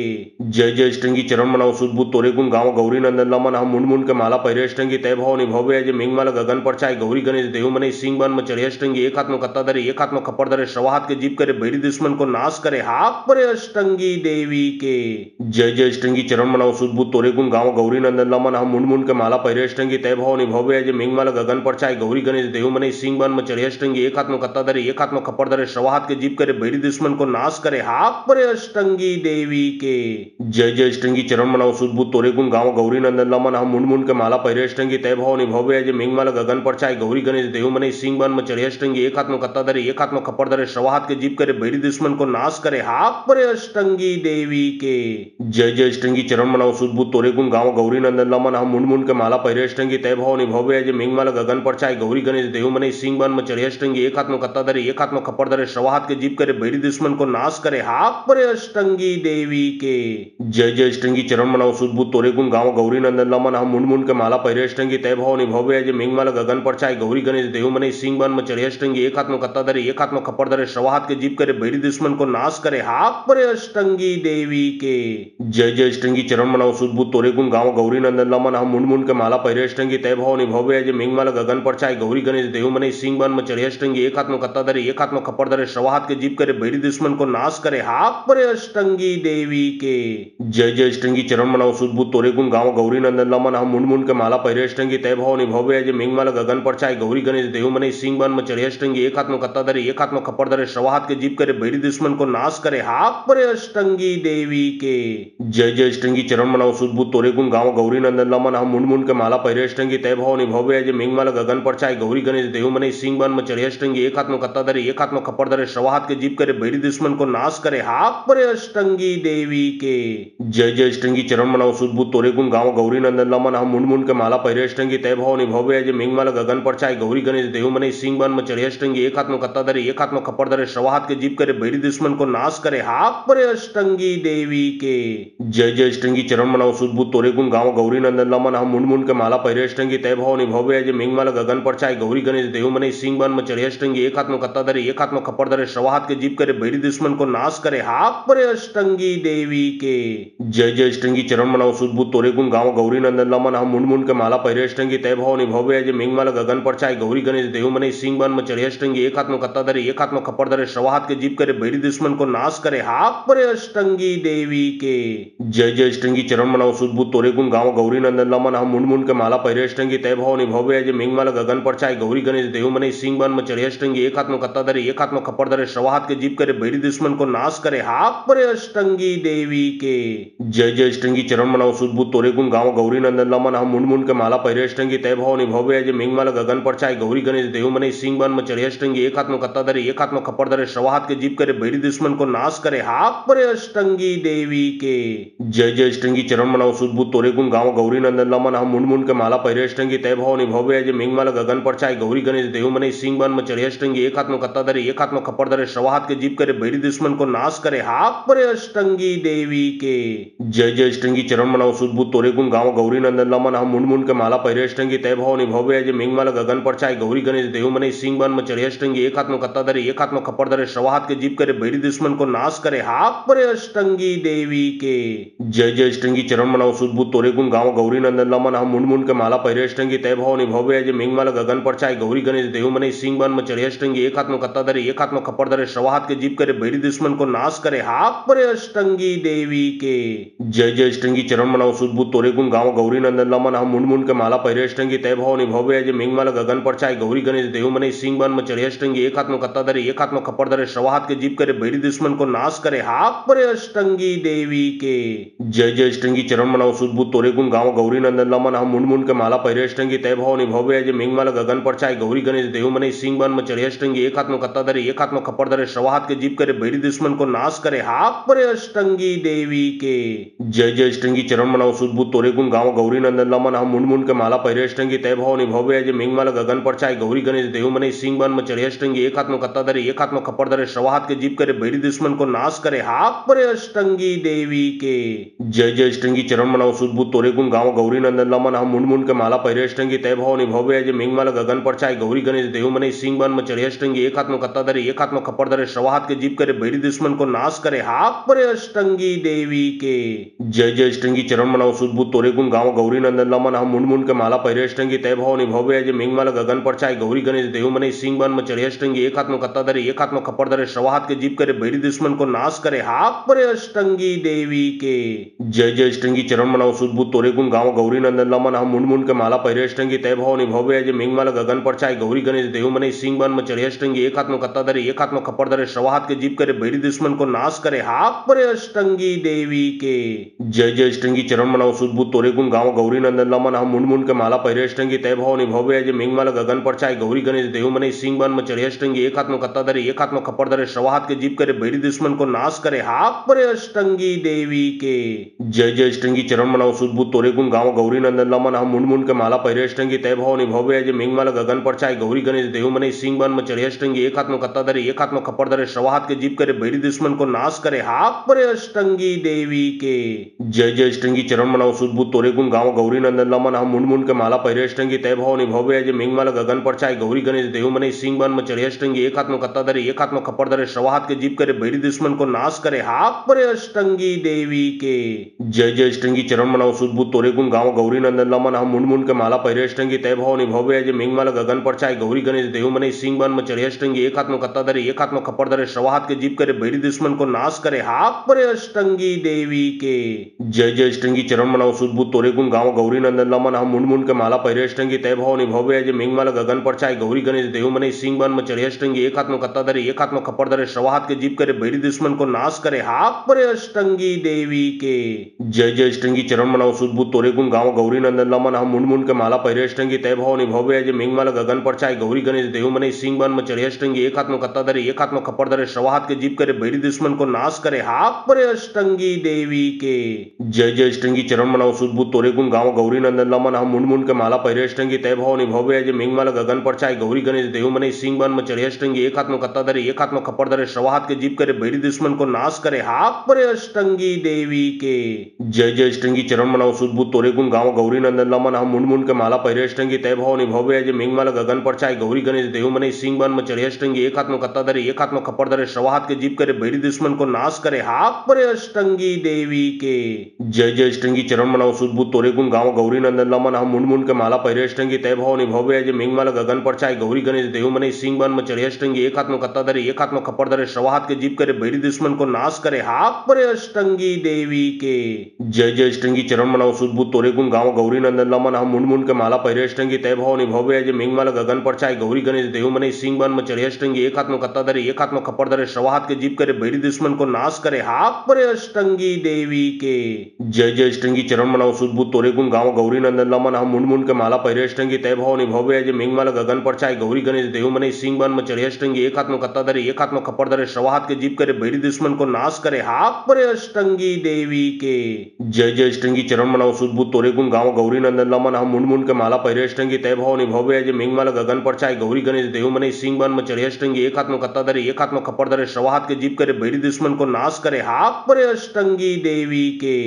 जय जय अष्टंगी चरण मनाओ सुध बुध तोरे गुण गाँव गौरी नंदन लमन हम मुंड मुंड के माला पहिरे अष्टंगी तय भवानी भव्य जय मेघमाल गगन पर चाय गौरी गणेश देहु मने सिंह बन में चढ़े अष्टंगी एक हाथ में कत्ता धरे एक हाथ में खप्पर धरे सवा हाथ के जीप करे बैरी दुश्मन को नाश करे हाथ परे अष्टंगी देवी के। जय जय अष्टंगी चरण मनाओ सुध बुध तोरे गुण गाँव गौरी नंदन लमन हम मुंड मुंड के माला पहिरे अष्टंगी तय भवानी भव्य जय मेघमाल गगन पर चाय गौरी गणेश देहु मने सिंह बन में चढ़े अष्टंगी एक हाथ में कत्ता धरे एक हाथ में खप्पर धरे सवा हाथ के जीप करे बैरी दुश्मन को नाश करे हाथ परे अष्टंगी देवी के। जय जय अष्टंगी चरण मनाओ सुध बुध तोरे गुण गाँव गौरी नंदन लमन हम मुंड मुंड के माला पहिरे अष्टंगी तय भवानी भव्य जय मेघमाल गगन पर चाय गौरी गणेश देहु मने सिंह बन में चढ़े अष्टंगी एक हाथ में कत्ता धरे एक हाथ में खप्पर धरे सवा हाथ के जीप करे बैरी दुश्मन को नाश करे हाथ परे अष्टंगी देवी के। जय जय अष्टंगी चरण मनाओ सुध बुध तोरे गुण गाँव गौरी नंदन लमन हम मुंड मुंड के माला पहिरे अष्टंगी तय भवानी भव्य जय मेघमाल गगन पर चाय गौरी गणेश देहु मने सिंह बन में चढ़े अष्टंगी एक हाथ में कत्ता धरे एक हाथ में खप्पर धरे सवा हाथ के जीप करे बैरी दुश्मन को नाश करे हाथ परे अष्टंगी देवी के। जय जय अष्टंगी चरण मनाओ सुध बुध तोरे गुण गाँव गौरी नंदन लमन हम मुंड मुंड के माला पहिरे अष्टंगी तय भवानी भव्य जय मेघमाल गगन पर चाय गौरी गणेश देहु मने सिंह बन में चढ़े अष्टंगी एक हाथ में कत्ता धरे एक हाथ में खप्पर धरे सवा हाथ के जीप करे बैरी दुश्मन को नाश करे हाथ परे अष्टंगी देवी के। जय जय अष्टंगी चरण मनाओ सुध बुध तोरे गुण गाँव गौरी नंदन लमन हम मुंड मुंड के माला पहिरे अष्टंगी तय भवानी भव्य जय मेघमाल गगन पर चाय गौरी गणेश देहु मने सिंह बन में चढ़े अष्टंगी एक हाथ में कत्ता धरे एक हाथ में खप्पर धरे सवा हाथ के जीप करे बैरी दुश्मन को नाश करे हाथ परे अष्टंगी देवी के। जय जय अष्टंगी चरण मनाओ सुध बुध तोरे गुण गाँव गौरी नंदन लमन हम मुंड मुंड के माला पहिरे अष्टंगी तय भवानी भव्य जय मेघमाल गगन पर चाय गौरी गणेश देहु मने सिंह बन में चढ़े अष्टंगी एक हाथ में कत्ता धरे एक हाथ में खप्पर धरे सवा हाथ के जीप करे बैरी दुश्मन को नाश करे हाथ परे अष्टंगी देवी के। जय जय अष्टंगी चरण मनाओ सुध बुध तोरे गुण गाँव गौरी नंदन लमन हम मुंड मुंड के माला पहिरे अष्टंगी तय भवानी भव्य जय मेघमाल गगन पर चाय गौरी गणेश देहु मने सिंह बन में चढ़े अष्टंगी एक हाथ में कत्ता धरे एक हाथ में खप्पर धरे सवा हाथ के जीप करे बैरी दुश्मन को नाश करे हाथ परे अष्टंगी देवी के। जय जय अष्टंगी चरण मनाओ सुध बुध तोरे गुण गाँव गौरी नंदन लमन हम मुंड मुंड के माला पहिरे अष्टंगी तय भवानी भव्य जय मेघमाल गगन पर चाय गौरी गणेश देहु मने सिंह बन में चढ़े अष्टंगी एक हाथ में कत्ता धरे एक हाथ में खप्पर धरे सवा हाथ के जीप करे बैरी दुश्मन को नाश करे हाथ परे अष्टंगी देवी के। जय जय अष्टंगी चरण मनाओ सुध बुध तोरे गुण गाँव गौरी नंदन लमन हम मुंड मुंड के माला पहिरे अष्टंगी तय भवानी भव्य जय मेघमाल गगन पर चाय गौरी गणेश देहु मने सिंह बन में चढ़े अष्टंगी एक हाथ में कत्ता धरे एक हाथ में खप्पर धरे सवा हाथ के जीप करे बैरी दुश्मन को नाश करे हाथ परे अष्टंगी देवी के। जय जय अष्टंगी चरण मनाओ सुध बुध तोरे गुण गाँव गौरी नंदन लमन हम मुंड मुंड के माला पहिरे अष्टंगी तय भवानी भव्य जय मेघमाल गगन पर चाय गौरी गणेश देहु मने सिंह बन में चढ़े अष्टंगी एक हाथ में कत्ता धरे एक हाथ में खप्पर धरे सवा हाथ के जीप करे बैरी दुश्मन को नाश करे हाथ परे अष्टंगी देवी के। जय जय अष्टंगी चरण मनाओ सुध बुध तोरे गुण गाँव गौरी नंदन लमन हम मुंड मुंड के माला पहिरे अष्टंगी तय भवानी भव्य जय मेघमाल गगन पर चाय गौरी गणेश देहु मने सिंह बन में चढ़े अष्टंगी एक हाथ में कत्ता धरे एक हाथ में खप्पर धरे सवा हाथ के जीप करे बैरी दुश्मन को नाश करे हाथ परे अष्टंगी देवी के। जय जय अष्टंगी चरण मनाओ सुध बुध तोरे गुण गाँव गौरी नंदन लमन हम मुंड मुंड के माला पहिरे अष्टंगी तय भवानी भव्य जय मेघमाल गगन पर चाय गौरी गणेश देहु मने सिंह बन में चढ़े अष्टंगी एक हाथ में कत्ता धरे एक हाथ में खप्पर धरे सवा हाथ के जीप करे बैरी दुश्मन को नाश करे हाथ परे अष्टंगी देवी के। जय जय अष्टंगी चरण मनाओ सुध बुध तोरे गुण गाँव गौरी नंदन लमन हम मुंड मुंड के माला पहिरे अष्टंगी तय भवानी भव्य जय मेघमाल गगन पर चाय गौरी गणेश देहु मने सिंह बन में चढ़े अष्टंगी एक हाथ में कत्ता धरे एक हाथ में खप्पर धरे सवा हाथ के जीप करे बैरी दुश्मन को नाश करे हाथ परे अष्टंगी अष्टंगी देवी के। जय जय अष्टंगी चरण मनाओ सुध बुध तोरे गुण गाँव गौरी नंदन लमन हम मुंड मुंड के माला पहिरे अष्टंगी तय भवानी भव्य जय मेघमाल गगन पर चाय गौरी गणेश देहु मने सिंह बन में चढ़े अष्टंगी एक हाथ में कत्ता धरे एक हाथ में खप्पर धरे सवा हाथ के जीप करे बैरी दुश्मन को नाश करे हाथ परे अष्टंगी देवी के। जय जय अष्टंगी चरण मनाओ सुध बुध तोरे गुण गाँव गौरी नंदन लमन हम मुंड मुंड के माला पहिरे अष्टंगी तय भवानी भव्य जय मेघमाल गगन पर चाय गौरी गणेश देहु मने सिंह बन में चढ़े अष्टंगी एक हाथ में कत्ता धरे एक हाथ में खप्पर धरे सवा हाथ के जीप करे बैरी दुश्मन को नाश करे हाथ परे अष्टंगी देवी के। जय जय अष्टंगी चरण मनाओ सुध बुध तोरे गुण गाँव गौरी नंदन लमन हम मुंड मुंड के माला पहिरे अष्टंगी तय भवानी भव्य जय मेघमाल गगन पर चाय गौरी गणेश देहु मने सिंह बन में चढ़े अष्टंगी एक हाथ में कत्ता धरे एक हाथ में खप्पर धरे सवा हाथ के जीप करे बैरी दुश्मन को नाश करे हाथ परे अष्टंगी देवी के। जय जय अष्टंगी चरण मनाओ सुध बुध तोरे गुण गाँव गौरी नंदन लमन हम मुंड मुंड के माला पहिरे अष्टंगी तय भवानी भव्य जय मेघमाल गगन पर चाय गौरी गणेश देहु मने सिंह बन में चढ़े अष्टंगी एक हाथ में कत्ता धरे एक हाथ में खप्पर धरे सवा हाथ के जीप करे बैरी दुश्मन को नाश करे हाथ परे अष्टंगी देवी के। जय जय अष्टंगी चरण मनाओ सुध बुध तोरे गुण गाँव गौरी नंदन लमन हम मुंड मुंड के माला पहिरे अष्टंगी तय भवानी भव्य जय मेघमाल गगन पर चाय गौरी गणेश देहु मने सिंह बन में चढ़े अष्टंगी एक हाथ में कत्ता धरे एक हाथ में खप्पर धरे सवा हाथ के जीप करे बैरी दुश्मन को नाश करे हाथ परे अष्टंगी देवी के। जय जय अष्टंगी चरण मनाओ सुध बुध तोरे गुण गाँव गौरी नंदन लमन हम मुंड मुंड के माला पहिरे अष्टंगी तय भवानी भव्य जय मेघमाल गगन पर चाय गौरी गणेश देहु मने सिंह बन में चढ़े अष्टंगी एक हाथ में कत्ता धरे एक हाथ में खप्पर धरे सवा हाथ के जीप करे बैरी दुश्मन को नाश करे हाथ परे अष्टंगी देवी के। जय जय अष्टंगी चरण मनाओ सुध बुध तोरे गुण गाँव गौरी नंदन लमन हम मुंड मुंड के माला पहिरे अष्टंगी तय भवानी भव्य जय मेघमाल गगन पर चाय गौरी गणेश देहु मने सिंह बन में चढ़े अष्टंगी एक हाथ में कत्ता धरे एक हाथ में खप्पर धरे सवा हाथ के जीप करे बैरी दुश्मन को नाश करे हाथ परे अष्टंगी देवी के। जय जय अष्टंगी चरण मनाओ सुध बुध तोरे गुण गाँव गौरी नंदन लमन हम मुंड मुंड के माला पहिरे अष्टंगी तय भवानी भव्य जय मेघमाल गगन पर चाय गौरी गणेश देहु मने सिंह बन में चढ़े अष्टंगी एक हाथ में कत्ता धरे एक हाथ में खप्पर धरे सवा हाथ के जीप करे बैरी दुश्मन को नाश करे हाथ परे अष्टंगी देवी के। जय जय अष्टंगी चरण मनाओ सुध बुध तोरे गुण गाँव गौरी नंदन लमन हम मुंड मुंड के माला पहिरे अष्टंगी तय भवानी भव्य जय मेघमाल गगन पर चाय गौरी गणेश देहु मने सिंह बन में चढ़े अष्टंगी एक हाथ में कत्ता धरे एक हाथ में खप्पर धरे सवा हाथ के जीप करे बैरी दुश्मन को नाश करे हाथ परे अष्टंगी देवी के। जय जय अष्टंगी चरण मनाओ सुध बुध तोरे गुण गाँव गौरी नंदन लमन हम मुंड मुंड के माला पहिरे अष्टंगी तय भवानी भव्य जय मेघमाल गगन पर चाय गौरी गणेश देहु मने सिंह बन में चढ़े अष्टंगी एक हाथ में कत्ता धरे एक हाथ में खप्पर धरे सवा हाथ के जीप करे बैरी दुश्मन को नाश करे हाथ परे अष्टंगी देवी के। जय जय अष्टंगी चरण मनाओ सुध बुध तोरे गुण गाँव गौरी नंदन लमन हम मुंड मुंड के माला पहिरे अष्टंगी तय भवानी भव्य जय मेघमाल गगन पर चाय गौरी गणेश देहु मने सिंह बन में चढ़े अष्टंगी एक हाथ में कत्ता धरे एक हाथ में खप्पर धरे सवा हाथ के जीप करे बैरी दुश्मन को नाश करे हाथ परे अष्टंगी देवी के। जय जय अष्टंगी चरण मनाओ सुध बुध तोरे गुण गाँव गौरी नंदन लमन हम मुंड मुंड के माला पहिरे अष्टंगी तय भवानी भव्य जय मेघमाल गगन पर चाय गौरी गणेश देहु मने सिंह बन में चढ़े अष्टंगी एक हाथ में कत्ता धरे एक हाथ में खप्पर धरे सवा हाथ के जीप करे बैरी दुश्मन को नाश करे हाथ परे अष्टंगी देवी के। जय जय अष्टंगी चरण मनाओ सुध बुध तोरे गुण गाँव गौरी नंदन लमन हम मुंड मुंड के माला पहिरे अष्टंगी तय भवानी भव्य जय मेघमाल गगन पर चाय गौरी गणेश देहु मने सिंह बन में चढ़े अष्टंगी एक हाथ में कत्ता धरे एक हाथ में खप्पर धरे सवा हाथ के जीप करे बैरी दुश्मन को नाश करे हाथ परे अष्टंगी देवी के। जय जय अष्टंगी चरण मनाओ सुध बुध तोरे गुण गाँव गौरी नंदन लमन हम मुंड मुंड के माला पहिरे अष्टंगी तय भवानी भव्य जय मेघमाल गगन पर चाय गौरी गणेश देहु मने सिंह बन में चढ़े अष्टंगी एक हाथ में कत्ता धरे एक हाथ में खप्पर धरे सवा हाथ के जीप करे बैरी दुश्मन को नाश करे हाथ परे अष्टंगी देवी के। जय जय अष्टंगी चरण मनाओ सुध बुध तोरे गुण गाँव गौरी नंदन लमन हम मुंड मुंड के माला पहिरे अष्टंगी तय भवानी भव्य जय मेघमाल गगन पर चाय गौरी गणेश देहु मने सिंह बन में चढ़े अष्टंगी एक हाथ में कत्ता धरे एक हाथ में खप्पर धरे सवा हाथ के जीप करे बैरी दुश्मन को नाश करे हाथ परे अष्टंगी देवी के। जय जय अष्टंगी चरण मनाओ सुध बुध तोरे गुण गाँव गौरी नंदन लमन हम मुंड मुंड के माला पहिरे अष्टंगी तय भवानी भव्य जय मेघमाल गगन पर चाय गौरी गणेश देहु मने सिंह बन में चढ़े अष्टंगी एक हाथ में कत्ता धरे एक हाथ में खप्पर धरे सवा हाथ के जीप करे बैरी दुश्मन को नाश करे हाथ परे अष्टंगी देवी के। जय जय अष्टंगी चरण मनाओ सुध बुध तोरे गुण गाँव गौरी नंदन लमन हम मुंड मुंड के माला पहिरे अष्टंगी तय भवानी भव्य जय मेघमाल गगन पर चाय गौरी गणेश देहु मने सिंह बन में चढ़े अष्टंगी एक हाथ में कत्ता धरे एक हाथ में खप्पर धरे सवा हाथ के जीप करे बैरी दुश्मन को नाश करे हाथ परे अष्टंगी देवी के। जय जय अष्टंगी चरण मनाओ सुध बुध तोरे गुण गाँव गौरी नंदन लमन हम मुंड मुंड के माला पहिरे अष्टंगी तय भवानी भव्य जय मेघमाल गगन पर चाय गौरी गणेश देहु मने सिंह बन में चढ़े अष्टंगी एक हाथ में कत्ता धरे एक हाथ में खप्पर धरे सवा हाथ के जीप करे बैरी दुश्मन को नाश करे हाथ परे अष्टंगी देवी के। जय जय अष्टंगी चरण मनाओ सुध बुध तोरे गुण गाँव गौरी नंदन लमन हम मुंड मुंड के माला पहिरे अष्टंगी तय भवानी भव्य जय मेघमाल गगन पर चाय गौरी गणेश देहु मने सिंह बन में चढ़े अष्टंगी एक हाथ में कत्ता धरे एक हाथ में खप्पर धरे सवा हाथ के जीप करे बैरी दुश्मन को नाश करे हाथ परे अष्टंगी देवी के। जय जय अष्टंगी चरण मनाओ सुध बुध तोरे गुण गाँव गौरी नंदन लमन हम मुंड मुंड के माला पहिरे अष्टंगी तय भवानी भव्य जय मेघमाल गगन पर चाय गौरी गणेश देहु मने सिंह बन में चढ़े अष्टंगी एक हाथ में कत्ता धरे एक हाथ में खप्पर धरे सवा हाथ के जीप करे बैरी दुश्मन को नाश करे हाक परे अष्टंगी देवी के।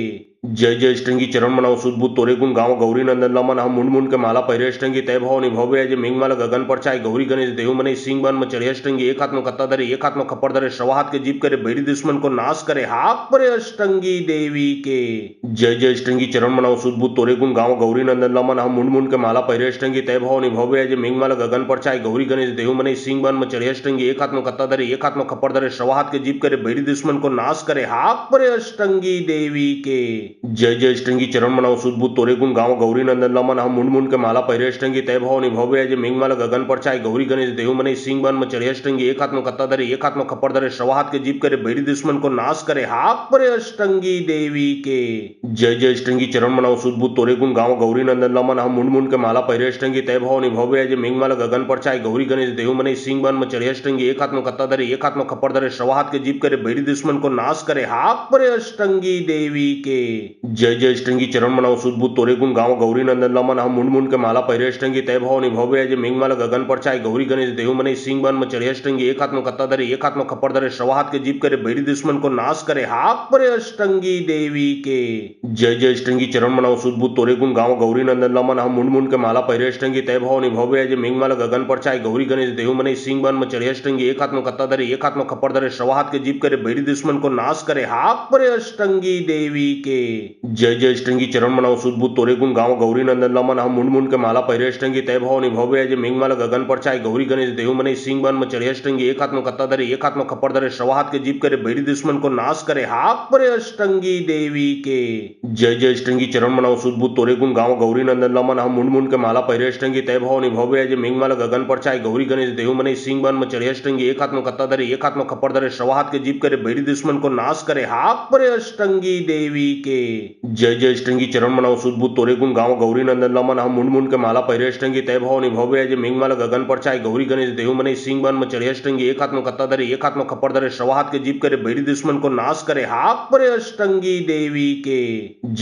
जय जय अष्टंगी चरण मनाओ सुदबुद्ध तोरे गुण गाँव गौरी नंदन लमन हम मुंड मुंड के माला पहिरे अष्टंगी तय भवानी भव्य जय मेघमाला गगन पर चाय गौरी गणेश देहु मने सिंह बन में चढ़े अष्टंगी एक हाथ में कत्ता धरे एक हाथ में खप्पर धरे शवा हाथ के जीप करे बैरी दुश्मन को नाश करे हाक परे अष्टंगी देवी के। जय जय अष्टंगी चरण मनाओ सुदबुद्ध तोरे गुण गाँव गौरी नंदन लमन हम मुंड मुंड के माला पहिरे अष्टंगी तय भवानी भव्य जय मेघमाला गगन पर चाय गौरी गणेश देहु मने सिंह बन में चढ़े अष्टंगी एक हाथ में कत्ता धरे एक हाथ में खप्पर धरे शवा हाथ के जीप करे बैरी दुश्मन को नाश करे हाक परे अष्टंगी देवी के। जय जय अष्टंगी चरण मनाओ सुदबुद्ध तोरे गुण गाँव गौरी नंदन लमन हम मुंड मुंड के माला पहिरे अष्टंगी तय भवानी भव्य जय मेघमाला गगन पर चाय गौरी गणेश देहु मने सिंह बन में चढ़े अष्टंगी एक हाथ में कत्ता धरे एक हाथ में खप्पर धरे शवा हाथ के जीप करे बैरी दुश्मन को नाश करे हाक परे अष्टंगी देवी के। जय जय अष्टंगी चरण मनाओ सुदबुद्ध तोरे गुण गाँव गौरी नंदन लमन हम मुंड मुंड के माला पहिरे अष्टंगी तय भवानी भव्य जय मेघमाला गगन पर चाय गौरी गणेश देहु मने सिंह बन में चढ़े अष्टंगी एक हाथ में कत्ता धरे एक हाथ में खप्पर धरे शवा हाथ के जीप करे बैरी दुश्मन को नाश करे हाक परे अष्टंगी देवी के। जय जय अष्टंगी चरण मनाओ सुदबुद्ध तोरे गुण गाँव गौरी नंदन लमन हम मुंड मुंड के माला पहिरे अष्टंगी तय भवानी भव्य जय मेघमाला गगन पर चाय गौरी गणेश देहु मने सिंह बन में चढ़े अष्टंगी एक हाथ में कत्ता धरे एक हाथ में खप्पर धरे शवा हाथ के जीप करे बैरी दुश्मन को नाश करे हाक परे अष्टंगी देवी के। जय जय अष्टंगी चरण मनाओ सुदबुद्ध तोरे गुण गाँव गौरी नंदन लमन हम मुंड मुंड के माला पहिरे अष्टंगी तय भवानी भव्य जय मेघमाला गगन पर चाय गौरी गणेश देहु मने सिंह बन में चढ़े अष्टंगी एक हाथ में कत्ता धरे एक हाथ में खप्पर धरे शवा हाथ के जीप करे बैरी दुश्मन को नाश करे हाक परे अष्टंगी देवी के। जय जय अष्टंगी चरण मनाओ सुदबुद्ध तोरे गुण गाँव गौरी नंदन लमन हम मुंड मुंड के माला पहिरे अष्टंगी तय भवानी भव्य जय मेघमाला गगन पर चाय गौरी गणेश देहु मने सिंह बन में चढ़े अष्टंगी एक हाथ में कत्ता धरे एक हाथ में खप्पर धरे शवा हाथ के जीप करे बैरी दुश्मन को नाश करे हाक परे अष्टंगी देवी के। जय जय अष्टंगी चरण मनाओ सुदबुद्ध तोरे गुण गाँव गौरी नंदन लमन हम मुंड मुंड के माला पहिरे अष्टंगी तय भवानी भव्य जय मेघमाला गगन पर चाय गौरी गणेश देहु मने सिंह बन में चढ़े अष्टंगी एक हाथ में कत्ता धरे एक हाथ में खप्पर धरे शवा हाथ के जीप करे बैरी दुश्मन को नाश करे हाक परे अष्टंगी देवी के। जय जय अष्टंगी चरण मनाओ सुदबुद्ध तोरे गुण गाँव गौरी नंदन लमन हम मुंड मुंड के माला पहिरे अष्टंगी तय भवानी भव्य जय मेघमाला गगन पर चाय गौरी गणेश देहु मने सिंह बन में चढ़े अष्टंगी एक हाथ में कत्ता धरे एक हाथ में खप्पर धरे शवा हाथ के जीप करे बैरी दुश्मन को नाश करे हाक परे अष्टंगी देवी के।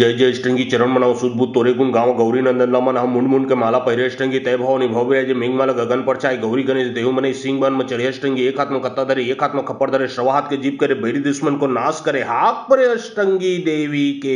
जय जय अष्टंगी चरण मनाओ सुदबुद्ध तोरे गुण गाँव गौरी नंदन लमन हम मुंड मुंड के माला पहिरे अष्टंगी तय भवानी भव्य जय मेघमाला गगन पर चाय गौरी गणेश देहु मने सिंह बन में चढ़े अष्टंगी एक हाथ में कत्ता धरे एक हाथ में खप्पर धरे शवा हाथ के जीप करे बैरी दुश्मन को नाश करे हाक परे अष्टंगी देवी के।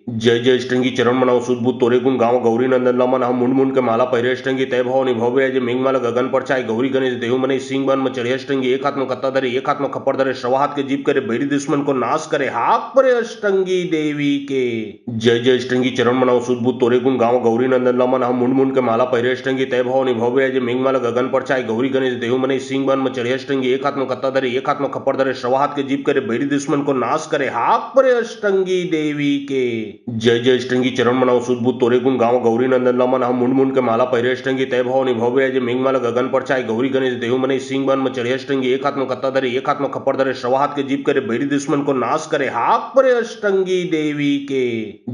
जय जय अष्टंगी चरण मनाओ सुदबुद्ध तोरे गुण गाँव गौरी नंदन लमन हम मुंड मुंड के माला पहिरे अष्टंगी तय भवानी भव्य जय मेघमाला गगन पर चाय गौरी गणेश देहु मने सिंह बन में चढ़े अष्टंगी एक हाथ में कत्ता धरे एक हाथ में खप्पर धरे शवा हाथ के जीप करे बैरी दुश्मन को नाश करे हाक परे अष्टंगी देवी के। जय जय अष्टंगी चरण मनाओ सुदबुद्ध तोरे गुण गाँव गौरी नंदन लमन हम मुंड मुंड के माला पहिरे अष्टंगी तय भवानी भव्य जय मेघमाला गगन पर चाय गौरी गणेश देहु मने सिंह बन में चढ़े अष्टंगी एक हाथ में कत्ता धरे एक हाथ में खप्पर धरे शवा हाथ के जीप करे बैरी दुश्मन को नाश करे हाक परे अष्टंगी देवी के। जय जय अष्टंगी चरण मनाओ सुदबुद्ध तोरे गुण गाँव गौरी नंदन लमन हम मुंड मुंड के माला पहिरे अष्टंगी तय भवानी भव्य जय मेघमाला गगन पर चाय गौरी गणेश देहु मने सिंह बन में चढ़े अष्टंगी एक हाथ में कत्ता धरे एक हाथ में खप्पर धरे शवा हाथ के जीप करे बैरी दुश्मन को नाश करे हाक परे अष्टंगी देवी के।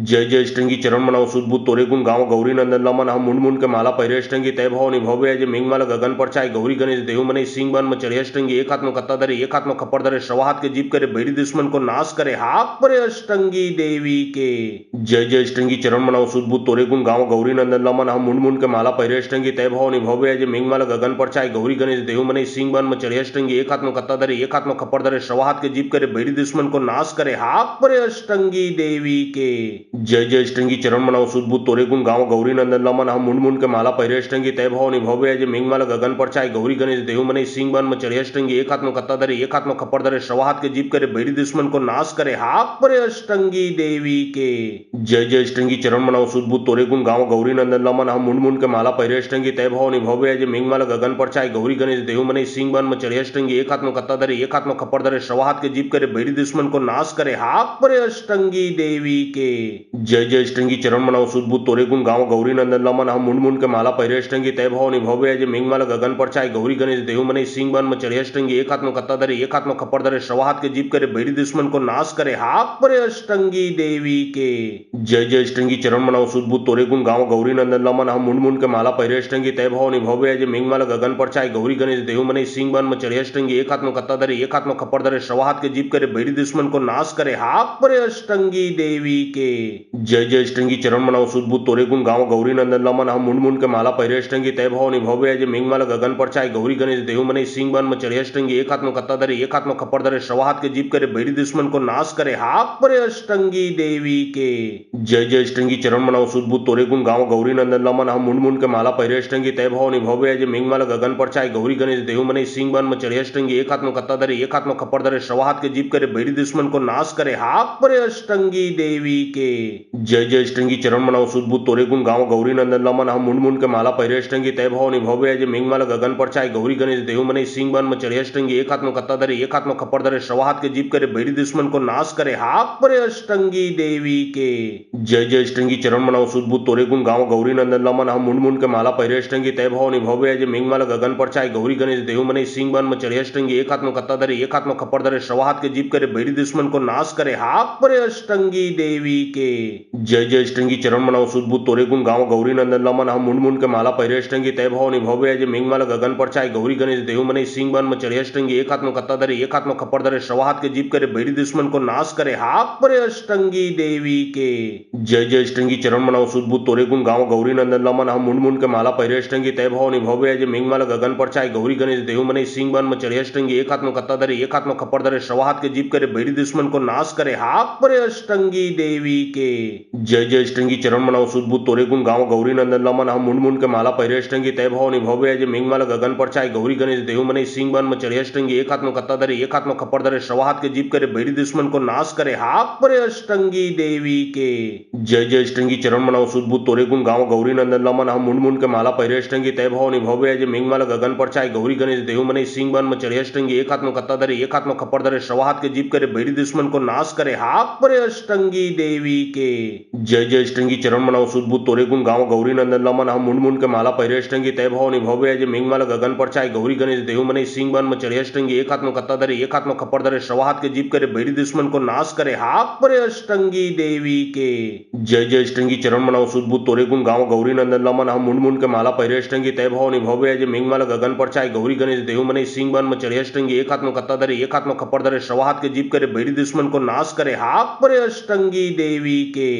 जय जय अष्टंगी चरण मनाओ सुदबुद्ध तोरे गुण गाँव गौरी नंदन लमन हम मुंड मुंड के माला पहिरे अष्टंगी तय भवानी भव्य जय मेघमाला गगन पर चाय गौरी गणेश देहु मने सिंह बन में चढ़े अष्टंगी एक हाथ में कत्ता धरे एक हाथ में खप्पर धरे शवा हाथ के जीप करे बैरी दुश्मन को नाश करे हाक परे अष्टंगी देवी के। जय जय अष्टंगी चरण मनाओ सुदबुद्ध तोरे गुण गाँव गौरी नंदन लमन हम मुंड मुंड के माला पहिरे अष्टंगी तय भवानी भव्य जय मेघमाला गगन पर चाय गौरी गणेश देहु मने सिंह बन में चढ़े अष्टंगी एक हाथ में कत्ता धरे एक हाथ में खप्पर धरे शवा हाथ के जीप करे बैरी दुश्मन को नाश करे हाक परे अष्टंगी देवी के। जय जय अष्टंगी चरण मनाओ सुदबुद्ध तोरे गुण गाँव गौरी नंदन लमन हम मुंड मुंड के माला पहिरे अष्टंगी तय भवानी भव्य जय मेघमाला गगन पर चाय गौरी गणेश देहु मने सिंह बन में चढ़े अष्टंगी एक हाथ में कत्ता धरे एक हाथ में खप्पर धरे शवा हाथ के जीप करे बैरी दुश्मन को नाश करे हाक परे अष्टंगी देवी के। जय जय अष्टंगी चरण मनाओ सुदबुद्ध तोरे गुण गाँव गौरी नंदन लमन हम मुंड मुंड के माला पहिरे अष्टंगी तय भवानी भव्य जय मेघमाला गगन पर चाय गौरी गणेश देहु मने सिंह बन में चढ़े अष्टंगी एक हाथ में कत्ता धरे एक हाथ में खप्पर धरे शवा हाथ के जीप करे बैरी दुश्मन को नाश करे हाक परे अष्टंगी देवी के। जय जय अष्टंगी चरण मनाओ सुदबुद्ध तोरे गुण गाँव गौरी नंदन लमन हम मुंड मुंड के माला पहिरे अष्टंगी तय भवानी भव्य जय मेघमाला गगन पर चाय गौरी गणेश देहु मने सिंह बन में चढ़े अष्टंगी एक हाथ में कत्ता धरे एक हाथ में खप्पर धरे शवा हाथ के जीप करे बैरी दुश्मन को नाश करे हाक परे अष्टंगी देवी देवी के जय जय स्टंगी चरण मनाओ सुदबुद तोरे गुण गाँव गौरी नंदन लमन हम मुंड मुंड के माला पहिरे स्टंगी तय भवानी भव्य जय मिंग माला गगन पर चाय गौरी गणेश देहु मने सिंह बन में चढ़े स्टंगी एक हाथ में कत्ता धरे एक हाथ में खप्पर धरे सवा हाथ के जीप करे बैरी दुश्मन को नाश करे हाथ पर अष्टंगी देवी के जय जय स्टंगी चरण मनाओ सुदबुद तोरे गुण गाँव गौरी नंदन लमन हम मुंड मुंड के माला पहिरे स्टंगी तय भवानी भव्य जय मिंग माला गगन पर चाय गौरी गणेश देहु मने सिंह बन में चढ़े स्टंगी एक हाथ में कत्ता धरे एक हाथ में खप्पर धरे सवा हाथ के जीप करे बैरी दुश्मन को नाश करे हाथ पर अष्टंगी देवी के जय जय स्टंगी चरण मनाओ सुदबुद तोरे गुण गाँव गौरी नंदन लमन हम मुंड मुंड के माला पहिरे स्टंगी तय भवानी भव्य जय मिंग माला गगन पर चाय गौरी गणेश देहु मने सिंह बन में चढ़े स्टंगी एक हाथ में कत्ता धरे एक हाथ में खप्पर धरे सवा हाथ के जीप करे बैरी दुश्मन को नाश करे हाथ पर अष्टंगी देवी के जय जय स्टंगी चरण मनाओ सुदबुद तोरे गुण गाँव गौरी नंदन लमन हम मुंड मुंड के माला पहिरे स्टंगी तय भवानी भव्य जय मिंग माला गगन पर चाय गौरी गणेश देहु मने सिंह बन में चढ़े स्टंगी एक हाथ में कत्ता धरे एक हाथ में खप्पर धरे सवा हाथ के जीप करे बैरी दुश्मन को नाश करे हाथ पर अष्टंगी देवी के जय जय स्टंगी चरण मनाओ सुदबुद तोरे गुण गाँव गौरी नंदन लमन हम मुंड मुंड के माला पहिरे स्टंगी तय भवानी भव्य जय मिंग माला गगन पर चाय गौरी गणेश देहु मने सिंह बन में चढ़े स्टंगी एक हाथ में कत्ता धरे एक हाथ में खप्पर धरे सवा हाथ के जीप करे बैरी दुश्मन को नाश करे हाथ पर अष्टंगी देवी के जय जय स्टंगी चरण मनाओ सुदबुद तोरे गुण गाँव गौरी नंदन लमन हम मुंड मुंड के माला पहिरे स्टंगी तय भवानी भव्य जय मिंग माला गगन पर चाय गौरी गणेश देहु मने सिंह बन में चढ़े स्टंगी एक हाथ में कत्ता धरे एक हाथ में खप्पर धरे सवा हाथ के जीप करे बैरी दुश्मन को नाश करे हाथ पर अष्टंगी देवी के जय जय स्टंगी चरण मनाओ सुदबुद तोरे गुण गाँव गौरी नंदन लमन हम मुंड मुंड के माला पहिरे स्टंगी तय भवानी भव्य जय मिंग माला गगन पर चाय गौरी गणेश देहु मने सिंह बन में चढ़े स्टंगी एक हाथ में कत्ता धरे एक हाथ में खप्पर धरे सवा हाथ के जीप करे बैरी दुश्मन को नाश करे हाथ पर अष्टंगी देवी के जय जय स्टंगी चरण मनाओ सुदबुद तोरे गुण गाँव गौरी नंदन लमन हम मुंड मुंड के माला पहिरे स्टंगी तय भवानी भव्य जय मिंग माला गगन पर चाय गौरी गणेश देहु मने सिंह बन में चढ़े स्टंगी एक हाथ में कत्ता धरे एक हाथ में खप्पर धरे सवा हाथ के जीप करे बैरी दुश्मन को नाश करे हाथ पर अष्टंगी देवी के जय जय स्टंगी चरण मनाओ सुदबुद तोरे गुण गाँव गौरी नंदन लमन हम मुंड मुंड के माला पहिरे स्टंगी तय भवानी भव्य जय मिंग माला गगन पर चाय गौरी गणेश देहु मने सिंह बन में चढ़े स्टंगी एक हाथ में कत्ता धरे एक हाथ में खप्पर धरे सवा हाथ के जीप करे बैरी दुश्मन को नाश करे हाथ पर अष्टंगी देवी के जय जय स्टंगी चरण मनाओ सुदबुद तोरे गुण गाँव गौरी नंदन लमन हम मुंड मुंड के माला पहिरे स्टंगी तय भवानी भव्य जय मिंग माला गगन पर चाय गौरी गणेश देहु मने सिंह बन में चढ़े स्टंगी एक हाथ में कत्ता धरे एक हाथ में खप्पर धरे सवा हाथ के जीप करे बैरी दुश्मन को नाश करे हाथ पर अष्टंगी देवी के जय जय स्टंगी चरण मनाओ सुदबुद तोरे गुण गाँव गौरी नंदन लमन हम मुंड मुंड के माला पहिरे स्टंगी तय भवानी भव्य जय मिंग माला गगन पर चाय गौरी गणेश देहु मने सिंह बन में चढ़े स्टंगी एक हाथ में कत्ता धरे एक हाथ में खप्पर धरे सवा हाथ के जीप करे बैरी दुश्मन को नाश करे हाथ पर अष्टंगी देवी के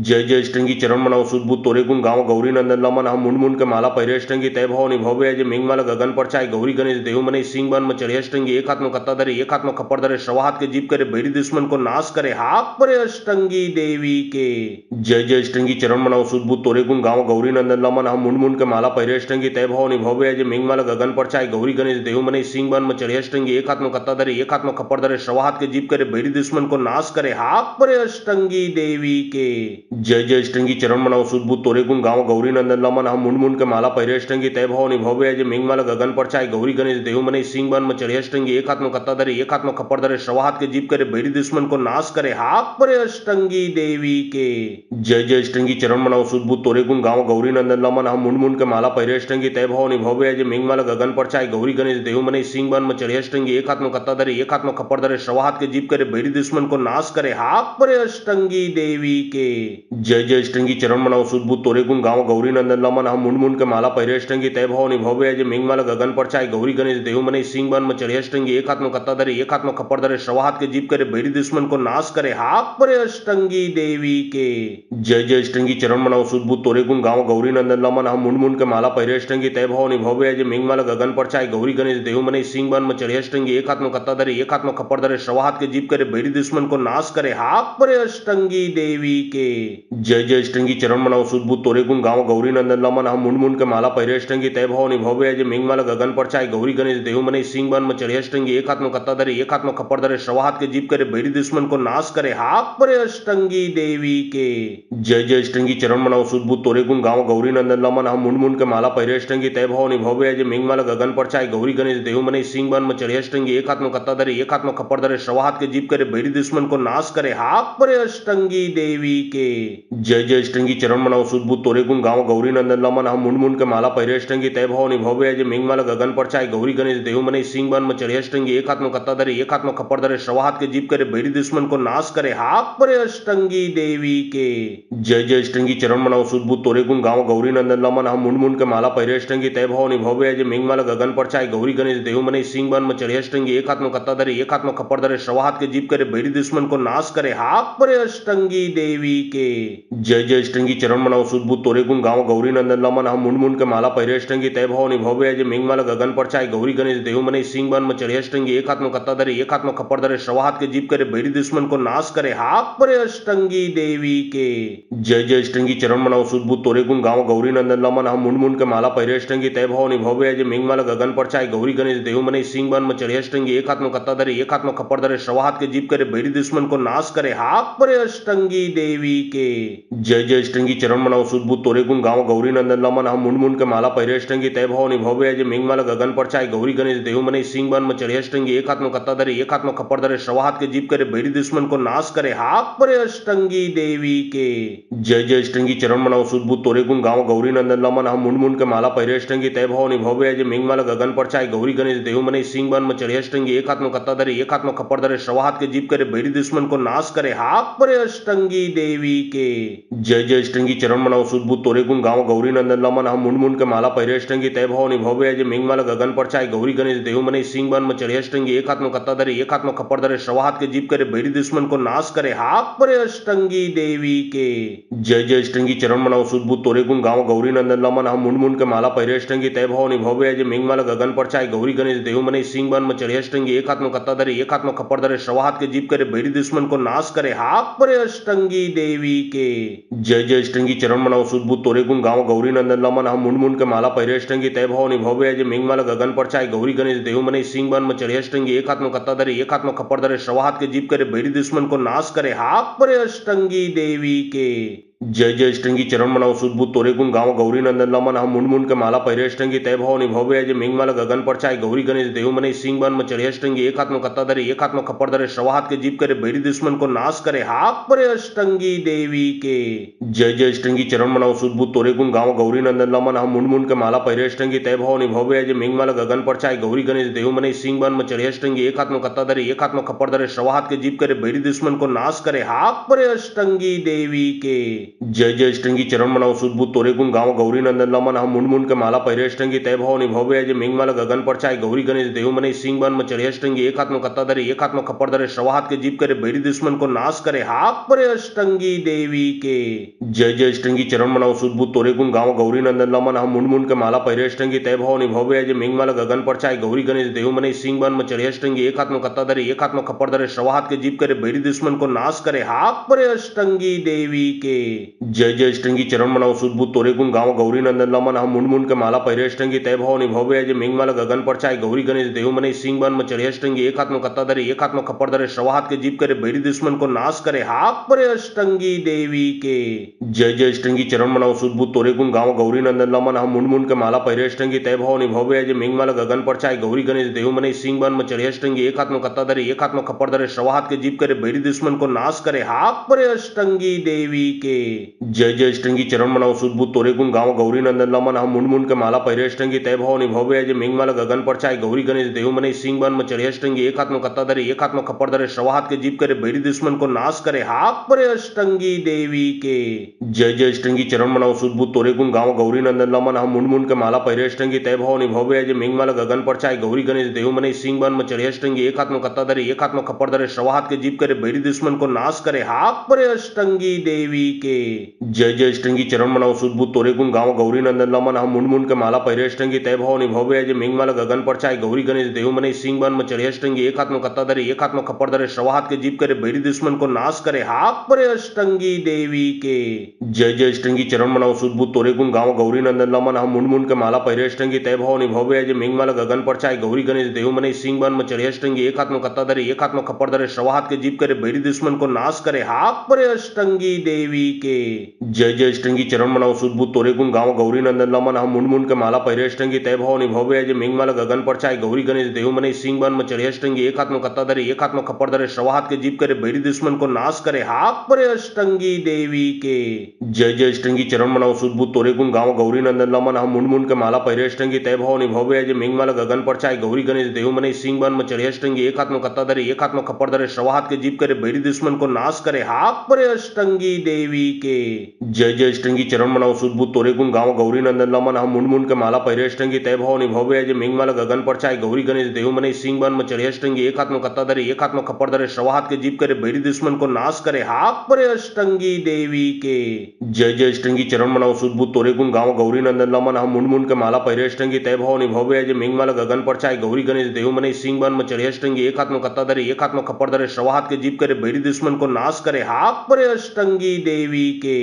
जय जय स्टंगी चरण मनाओ सुदबुद तोरे गुण गाँव गौरी नंदन लमन हम मुंड मुंड के माला पहिरे स्टंगी तय भवानी भव्य जय मिंग माला गगन पर चाय गौरी गणेश देहु मने सिंह बन में चढ़े स्टंगी एक हाथ में कत्ता धरे एक हाथ में खप्पर धरे सवा हाथ के जीप करे बैरी दुश्मन को नाश करे हाथ पर अष्टंगी देवी के जय जय स्टंगी चरण मनाओ सुदबुद तोरे गुण गाँव गौरी नंदन लमन हम मुंड मुंड के माला पहिरे स्टंगी तय भवानी भव्य जय मिंग माला गगन पर चाय गौरी गणेश देहु मने सिंह बन में चढ़े स्टंगी एक हाथ में कत्ता धरे एक हाथ में खप्पर धरे सवा हाथ के जीप करे बैरी दुश्मन को नाश करे हाथ पर अष्टंगी देवी के जय जय स्टंगी चरण मनाओ सुदबुद तोरे गुण गाँव गौरी नंदन लमन हम मुंड मुंड के माला पहिरे स्टंगी तय भवानी भव्य जय मिंग माला गगन पर चाय गौरी गणेश देहु मने सिंह बन में चढ़े स्टंगी एक हाथ में कत्ता धरे एक हाथ में खप्पर धरे सवा हाथ के जीप करे बैरी दुश्मन को नाश करे हाथ पर अष्टंगी देवी के जय जय स्टंगी चरण मनाओ सुदबुद तोरे गुण गाँव गौरी नंदन लमन हम मुंड मुंड के माला पहिरे स्टंगी तय भवानी भव्य जय मिंग माला गगन पर चाय गौरी गणेश देहु मने सिंह बन में चढ़े स्टंगी एक हाथ में कत्ता धरे एक हाथ में खप्पर धरे सवा हाथ के जीप करे बैरी दुश्मन को नाश करे हाथ पर अष्टंगी देवी के जय जय स्टंगी चरण मनाओ सुदबुद तोरे गुण गाँव गौरी नंदन लमन हम मुंड मुंड के माला पहिरे स्टंगी तय भवानी भव्य जय मिंग माला गगन पर चाय गौरी गणेश देहु मने सिंह बन में चढ़े स्टंगी एक हाथ में कत्ता धरे एक हाथ में खप्पर धरे सवा हाथ के जीप करे बैरी दुश्मन को नाश करे हाथ पर अष्टंगी देवी के जय जय स्टंगी चरण मनाओ सुदबुद तोरे गुण गाँव गौरी नंदन लमन हम मुंड मुंड के माला पहिरे स्टंगी तय भवानी भव्य जय मिंग माला गगन पर चाय गौरी गणेश देहु मने सिंह बन में चढ़े स्टंगी एक हाथ में कत्ता धरे एक हाथ में खप्पर धरे सवा हाथ के जीप करे बैरी दुश्मन को नाश करे हाथ पर अष्टंगी देवी के जय जय स्टंगी चरण मनाओ सुदबुद तोरे गुण गाँव गौरी नंदन लमन हम मुंड मुंड के माला पहिरे स्टंगी तय भवानी भव्य जय मिंग माला गगन पर चाय गौरी गणेश देहु मने सिंह बन में चढ़े स्टंगी एक हाथ में कत्ता धरे एक हाथ में खप्पर धरे सवा हाथ के जीप करे बैरी दुश्मन को नाश करे हाथ पर अष्टंगी देवी के जय जय स्टंगी चरण मनाओ सुदबुद तोरे गुण गाँव गौरी नंदन लमन हम मुंड मुंड के माला पहिरे स्टंगी तय भवानी भव्य जय मिंग माला गगन पर चाय गौरी गणेश देहु मने सिंह बन में चढ़े स्टंगी एक हाथ में कत्ता धरे एक हाथ में खप्पर धरे सवा हाथ के जीप करे बैरी दुश्मन को नाश करे हाथ पर अष्टंगी देवी के जय जय स्टंगी चरण मनाओ सुदबुद तोरे गुण गाँव गौरी नंदन लमन हम मुंड मुंड के माला पहिरे स्टंगी तय भवानी भव्य जय मिंग माला गगन पर चाय गौरी गणेश देहु मने सिंह बन में चढ़े स्टंगी एक हाथ में कत्ता धरे एक हाथ में खप्पर धरे सवा हाथ के जीप करे बैरी दुश्मन को नाश करे हाथ परे अष्टंगी देवी के। जय जय अष्टंगी चरण मनाओ सुध बुध तोरे गुण गाँव गौरी नंदन लमन हम मुंड मुंड के माला पहिरे अष्टंगी तय भवानी भव्य जय मेघमाला गगन पर चाय गौरी गणेश देहु मने सिंह बन में चढ़े अष्टंगी एक हाथ में कत्ता धरे एक हाथ में खप्पर धरे सवा हाथ के जीप करे बैरी दुश्मन को नाश करे हाथ परे अष्टंगी देवी के। जय जय अष्टंगी चरण मनाओ सुध बुध तोरे गुण गाँव गौरी नंदन लमन हम मुंड मुंड के माला पहिरे अष्टंगी तय भवानी भव्य जय मेघमाला गगन पर चाय गौरी गणेश देहु मने सिंह बन में चढ़े अष्टंगी एक हाथ में कत्ता धरे एक हाथ में खप्पर धरे सवा हाथ के जीप करे बैरी दुश्मन को नाश करे हाथ परे अष्टंगी देवी के। जय जय अष्टंगी चरण मनाओ सुध बुध तोरे गुण गाँव गौरी नंदन लमन हम मुंड मुंड के माला पहिरे अष्टंगी तय भवानी भव्य जय मेघमाला गगन पर चाय गौरी गणेश देहु मने सिंह बन में चढ़े अष्टंगी एक हाथ में कत्ता धरे एक हाथ में खप्पर धरे सवा हाथ के जीप करे बैरी दुश्मन को नाश करे हाथ परे अष्टंगी देवी के। जय जय अष्टंगी चरण मनाओ सुध बुध तोरे गुण गाँव गौरी नंदन लमन हम मुंड मुंड के माला पहिरे अष्टंगी तय भवानी भव्य जय मेघमाला गगन पर चाय गौरी गणेश देहु मने सिंह बन में चढ़े अष्टंगी एक हाथ में कत्ता धरे एक हाथ में खप्पर धरे सवा हाथ के जीप करे बैरी दुश्मन को नाश करे हाथ परे अष्टंगी देवी के। जय जय अष्टंगी चरण मनाओ सुध बुध तोरे गुण गाँव गौरी नंदन लमन हम मुंड मुंड के माला पहिरे अष्टंगी तय भवानी भव्य जय मेघमाला गगन पर चाय गौरी गणेश देहु मने सिंह बन में चढ़े अष्टंगी एक हाथ में कत्ता धरे एक हाथ में खप्पर धरे सवा हाथ के जीप करे बैरी दुश्मन को नाश करे हाथ परे अष्टंगी देवी के। जय जय अष्टंगी चरण मनाओ सुध बुध तोरे गुण गाँव गौरी नंदन लमन हम मुंड मुंड के माला पहिरे अष्टंगी तय भवानी भव्य जय मेघमाला गगन पर चाय गौरी गणेश देहु मने सिंह बन में चढ़े अष्टंगी एक हाथ में कत्ता धरे एक हाथ में खप्पर धरे सवा हाथ के जीप करे बैरी दुश्मन को नाश करे हाथ परे अष्टंगी देवी के। जय जय अष्टंगी चरण मनाओ सुध बुध तोरे गुण गाँव गौरी नंदन लमन हम मुंड मुंड के माला पहिरे अष्टंगी तय भवानी भव्य जय मेघमाला गगन पर चाय गौरी गणेश देहु मने सिंह बन में चढ़े अष्टंगी एक हाथ में कत्ता धरे एक हाथ में खप्पर धरे सवा हाथ के जीप करे बैरी दुश्मन को नाश करे हाथ परे अष्टंगी देवी के। जय जय अष्टंगी चरण मनाओ सुध बुध तोरे गुण गाँव गौरी नंदन लमन हम मुंड मुंड के माला पहिरे अष्टंगी तय भवानी भव्य जय मेघमाला गगन पर चाय गौरी गणेश देहु मने सिंह बन में चढ़े अष्टंगी एक हाथ में कत्ता धरे एक हाथ में खप्पर धरे सवा हाथ के जीप करे बैरी दुश्मन को नाश करे हाथ परे अष्टंगी देवी के। जय जय अष्टंगी चरण मनाओ सुध बुध तोरे गुण गाँव गौरी नंदन लमन हम मुंड मुंड के माला पहिरे अष्टंगी तय भवानी भव्य जय मेघमाला गगन पर चाय गौरी गणेश देहु मने सिंह बन में चढ़े अष्टंगी एक हाथ में कत्ता धरे एक हाथ में खप्पर धरे सवा हाथ के जीप करे बैरी दुश्मन को नाश करे हाथ परे अष्टंगी देवी के। जय जय अष्टंगी चरण मनाओ सुध बुध तोरे गुण गाँव गौरी नंदन लमन हम मुंड मुंड के माला पहिरे अष्टंगी तय भवानी भव्य जय मेघमाला गगन पर चाय गौरी गणेश देहु मने सिंह बन में चढ़े अष्टंगी एक हाथ में कत्ता धरे एक हाथ में खप्पर धरे सवा हाथ के जीप करे बैरी दुश्मन को नाश करे हाथ परे अष्टंगी देवी के। जय जय अष्टंगी चरण मनाओ सुध बुध तोरे गुण गाँव गौरी नंदन लमन हम मुंड मुंड के माला पहिरे अष्टंगी तय भवानी भव्य जय मेघमाला गगन पर चाय गौरी गणेश देहु मने सिंह बन में चढ़े अष्टंगी एक हाथ में कत्ता धरे एक हाथ में खप्पर धरे सवा हाथ के जीप करे बैरी दुश्मन को नाश करे हाथ परे अष्टंगी देवी के। जय जय अष्टंगी चरण मनाओ सुध बुध तोरे गुण गाँव गौरी नंदन लमन हम मुंड मुंड के माला पहिरे अष्टंगी तय भवानी भव्य जय मेघमाला गगन पर चाय गौरी गणेश देहु मने सिंह बन में चढ़े अष्टंगी एक हाथ में कत्ता धरे एक हाथ में खप्पर धरे सवा हाथ के जीप करे बैरी दुश्मन को नाश करे हाथ परे अष्टंगी देवी के। जय जय अष्टंगी चरण मनाओ सुध बुध तोरे गुण गाँव गौरी नंदन लमन हम मुंड मुंड के माला पहिरे अष्टंगी तय भवानी भव्य जय मेघमाला गगन पर चाय गौरी गणेश देहु मने सिंह बन में चढ़े अष्टंगी एक हाथ में कत्ता धरे एक हाथ में खप्पर धरे सवा हाथ के जीप करे बैरी दुश्मन को नाश करे हाथ परे अष्टंगी देवी के। जय जय अष्टंगी चरण मनाओ सुध बुध तोरे गुण गाँव गौरी नंदन लमन हम मुंड मुंड के माला पहिरे अष्टंगी तय भवानी भव्य जय मेघमाला गगन पर चाय गौरी गणेश देहु मने सिंह बन में चढ़े अष्टंगी एक हाथ में कत्ता धरे एक हाथ में खप्पर धरे सवा हाथ के जीप करे बैरी दुश्मन को नाश करे हाथ परे अष्टंगी देवी के। जय जय अष्टंगी चरण मनाओ सुध बुध तोरे गुण गाँव गौरी नंदन लमन हम मुंड मुंड के माला पहिरे अष्टंगी तय भवानी भव्य जय मेघमाला गगन पर चाय गौरी गणेश देहु मने सिंह बन में चढ़े अष्टंगी एक हाथ में कत्ता धरे एक हाथ में खप्पर धरे सवा हाथ के जीप करे बैरी दुश्मन को नाश करे हाथ परे अष्टंगी देवी के। जय जय अष्टंगी चरण मनाओ सुध बुध तोरे गुण गाँव गौरी नंदन लमन हम मुंड मुंड के माला पहिरे अष्टंगी तय भवानी भव्य जय मेघमाला गगन पर चाय गौरी गणेश देहु मने सिंह बन में चढ़े अष्टंगी एक हाथ में कत्ता धरे एक हाथ में खप्पर धरे सवा हाथ के जीप करे बैरी दुश्मन को नाश करे हाथ परे अष्टंगी देवी के। जय जय अष्टंगी चरण मनाओ सुध बुध तोरे गुण गाँव गौरी नंदन लमन हम मुंड मुंड के माला पहिरे अष्टंगी तय भवानी भव्य जय मेघमाला गगन पर चाय गौरी गणेश देहु मने सिंह बन में चढ़े अष्टंगी एक हाथ में कत्ता धरे एक हाथ में खप्पर धरे सवा हाथ के जीप करे बैरी दुश्मन को नाश करे हाथ परे अष्टंगी देवी के। जय जय अष्टंगी चरण मनाओ सुध बुध तोरे गुण गाँव गौरी नंदन लमन हम मुंड मुंड के माला पहिरे अष्टंगी तय भवानी भव्य जय मेघमाला गगन पर चाय गौरी गणेश देहु मने सिंह बन में चढ़े अष्टंगी एक हाथ में कत्ता धरे एक हाथ में खप्पर धरे सवा हाथ के जीप करे बैरी दुश्मन को नाश करे हाथ परे अष्टंगी देवी के जय जय अष्टंगी चरण मनाओ सुदबुद तोरे गुण गाँव गौरी नंदन लमन हम मुंड मुंड के माला पहिरे अष्टंगी तय भवानी भव्य जय मिंग माला गगन पर चाय गौरी गणेश देहु मने सिंह बन में चढ़े अष्टंगी एक हाथ में कत्ता धरे एक हाथ में खप्पर धरे सवा हाथ के जीप करे बैरी दुश्मन को नाश करे हाथ परे अष्टंगी देवी के जय जय अष्टंगी चरण मनाओ सुदबुद तोरे गुण गाँव गौरी नंदन लमन हम मुंड मुंड के माला पहिरे अष्टंगी तय भवानी भव्य जय मिंग माला गगन पर चाय गौरी गणेश देहु मने सिंह बन में चढ़े अष्टंगी एक हाथ में कत्ता धरे एक हाथ में खप्पर धरे सवा हाथ के जीप करे बैरी दुश्मन को नाश करे हाथ परे अष्टंगी देवी के जय जय अष्टंगी चरण मनाओ सुदबुद तोरे गुण गाँव गौरी नंदन लमन हम मुंड मुंड के माला पहिरे अष्टंगी तय भवानी भव्य जय मिंग माला गगन पर चाय गौरी गणेश देहु मने सिंह बन में चढ़े अष्टंगी एक हाथ में कत्ता धरे एक हाथ में खप्पर धरे सवा हाथ के जीप करे बैरी दुश्मन को नाश करे हाथ परे अष्टंगी देवी के जय जय अष्टंगी चरण मनाओ सुदबुद तोरे गुण गाँव गौरी नंदन लमन हम मुंड मुंड के माला पहिरे अष्टंगी तय भवानी भव्य जय मिंग माला गगन पर चाय गौरी गणेश देहु मने सिंह बन में चढ़े अष्टंगी एक हाथ में कत्ता धरे एक हाथ में खप्पर धरे सवा हाथ के जीप करे बैरी दुश्मन को नाश करे हाथ परे अष्टंगी देवी के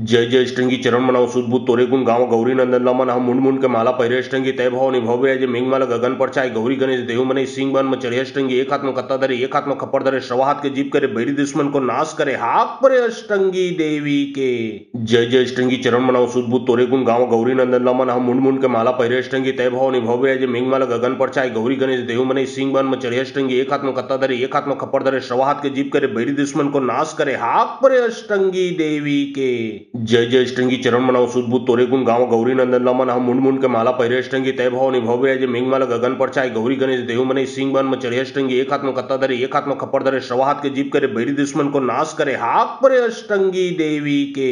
जय जय अष्टंगी चरण मनाओ सुदबुद तोरे गुण गाँव गौरी नंदन लमन हम मुंड मुंड के माला पहिरे अष्टंगी तय भवानी भव्य जय मिंग माला गगन पर चाय गौरी गणेश देहु मने सिंह बन में चढ़े अष्टंगी एक हाथ में कत्ता धरे एक हाथ में खप्पर धरे सवा हाथ के जीप करे बैरी दुश्मन को नाश करे हाथ परे अष्टंगी देवी के जय जय अष्टंगी चरण मनाओ सुदबुद तोरे गुण गाँव गौरी नंदन लमन हम मुंड मुंड के माला पहिरे अष्टंगी तय भवानी भव्य जय मिंग माला गगन पर चाय गौरी गणेश देहु मने सिंह बन में चढ़े अष्टंगी एक हाथ में कत्ता धरे एक हाथ में खप्पर धरे सवा हाथ के जीप करे बैरी दुश्मन को नाश करे हाथ परे अष्टंगी देवी के जय जय अष्टंगी चरण मनाओ सुदबुद तोरे गुण गाँव गौरी नंदन लमन हम मुंड मुंड के माला पहिरे अष्टंगी तय भवानी भव्य जय मिंग माला गगन पर चाय गौरी गणेश देहु मने सिंह बन में चढ़े अष्टंगी एक हाथ में कत्ता धरे एक हाथ में खप्पर धरे सवा हाथ के जीप करे बैरी दुश्मन को नाश करे हाथ परे अष्टंगी देवी के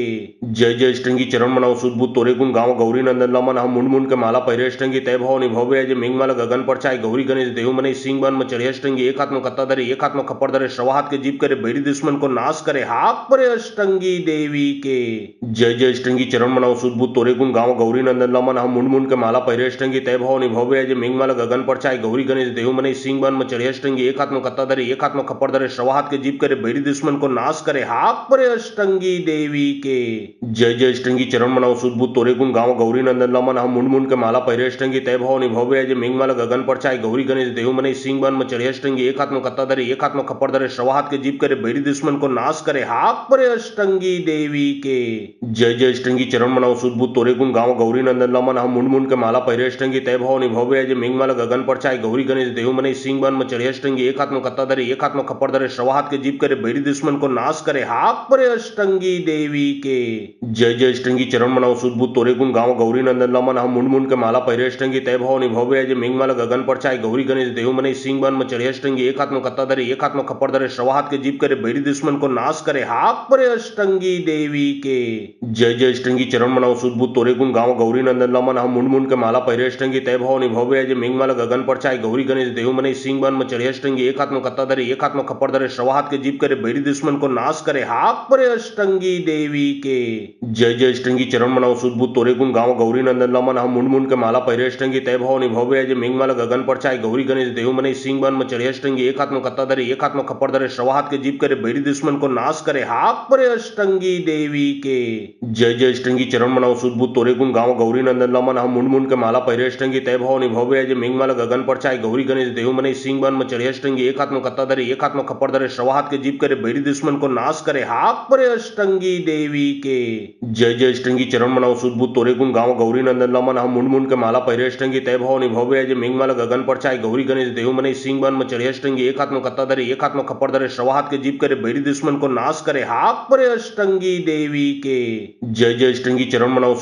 जय जय अष्टंगी चरण मनाओ सुदबुद तोरे गुण गाँव गौरी नंदन लमन हम मुंड मुंड के माला पहिरे अष्टंगी तय भवानी भव्य जय मिंग माला गगन पर चाय गौरी गणेश देहु मने सिंह बन में चढ़े अष्टंगी एक हाथ में कत्ता धरे एक हाथ में खप्पर धरे सवा हाथ के जीप करे बैरी दुश्मन को नाश करे हाथ परे अष्टंगी देवी के जय जय अष्टंगी चरण मनाओ सुदबुद तोरे गुण गाँव गौरी नंदन लमन हम मुंड मुंड के माला पहिरे अष्टंगी तय भवानी भव्य जय मिंग माला गगन पर चाय गौरी गणेश देहु मने सिंह बन में चढ़े अष्टंगी एक हाथ में कत्ता धरे एक हाथ में खप्पर धरे सवा हाथ के जीप करे बैरी दुश्मन को नाश करे हाथ परे अष्टंगी देवी के जय जय अष्टंगी चरण मनाओ सुदबुद तोरे गुण गाँव गौरी नंदन लमन हम मुंड मुंड के माला पहिरे अष्टंगी तय भवानी भव्य जय मिंग माला गगन पर चाय गौरी गणेश देहु मने सिंह बन में चढ़े अष्टंगी एक हाथ में कत्ता धरे एक हाथ में खप्पर धरे सवा हाथ के जीप करे बैरी दुश्मन को नाश करे हाथ परे अष्टंगी देवी के जय जय अष्टंगी चरण मनाओ सुदबुद तोरे गुण गाँव गौरी नंदन लमन हम मुंड मुंड के माला पहिरे अष्टंगी तय भवानी भव्य जय मिंग माला गगन पर चाय गौरी गणेश देहु मने सिंह बन में चढ़े अष्टंगी एक हाथ में कत्ता धरे एक हाथ में खप्पर धरे सवा हाथ के जीप करे बैरी दुश्मन को नाश करे हाथ परे अष्टंगी देवी के जय जय अष्टंगी चरण मनाओ सुदबुद तोरे गुण गाँव गौरी नंदन लमन हम मुंड मुंड के माला पहिरे अष्टंगी तय भवानी भव्य जय मिंग माला गगन पर चाय गौरी गणेश देहु मने सिंह बन में चढ़े अष्टंगी एक हाथ में कत्ता धरे एक हाथ में खप्पर धरे सवा हाथ के जीप करे बैरी दुश्मन को नाश करे हाथ परे अष्टंगी देवी के जय जय अष्टंगी चरण मनाओ सुदबुद तोरे गुण गाँव गौरी नंदन लमन हम मुंड मुंड के माला पहिरे अष्टंगी तय भवानी भव्य जय मिंग माला गगन पर चाय गौरी गणेश देहु मने सिंह बन में चढ़े अष्टंगी एक हाथ में कत्ता धरे एक हाथ में खप्पर धरे सवा हाथ के जीप करे बैरी दुश्मन को नाश करे हाथ परे अष्टंगी देवी के जय जय अष्टंगी चरण मनाओ सुदबुद तोरे गुण गाँव गौरी नंदन लमन हम मुंड मुंड के माला पहिरे अष्टंगी तय भवानी भव्य जय मिंग माला गगन पर चाय गौरी गणेश देहु मने सिंह बन में चढ़े अष्टंगी एक हाथ में कत्ता धरे एक हाथ में खप्पर धरे सवा हाथ के जीप करे बैरी दुश्मन को नाश करे हाथ परे अष्टंगी देवी के जय जय अष्टंगी चरण मनाओ सुदबुद तोरे गुण गाँव गौरी नंदन लमन हम मुंड मुंड के माला पहिरे अष्टंगी तय भवानी भव्य जय मिंग माला गगन पर चाय गौरी गणेश देहु मने सिंह बन में चढ़े अष्टंगी एक हाथ में कत्ता धरे एक हाथ में खप्पर धरे सवा हाथ के जीप करे बैरी दुश्मन को नाश करे हाथ परे अष्टंगी देवी के जय जय अष्टंगी चरण मनाओ सुदबुद तोरे गुण गाँव गौरी नंदन लमन हम मुंड मुंड के माला पहिरे अष्टंगी तय भवानी भव्य जय मिंग माला गगन पर चाय गौरी गणेश देहु मने सिंह बन में चढ़े अष्टंगी एक हाथ में कत्ता धरे एक हाथ में खप्पर धरे सवा हाथ के जीप करे बैरी दुश्मन को नाश करे हाथ परे अष्टंगी देवी के जय जय अष्टंगी चरण मनाओ सुदबुद तोरे गुण गाँव गौरी नंदन लमन हम मुंड मुंड के माला पहिरे अष्टंगी तय भवानी भव्य जय मिंग माला गगन पर चाय गौरी गणेश देहु मने सिंह बन में चढ़े अष्टंगी एक हाथ में कत्ता धरे एक हाथ में खप्पर धरे सवा हाथ के जीप करे बैरी दुश्मन को नाश करे हाथ परे अष्टंगी देवी के जय जय अष्टंगी चरण मनाओ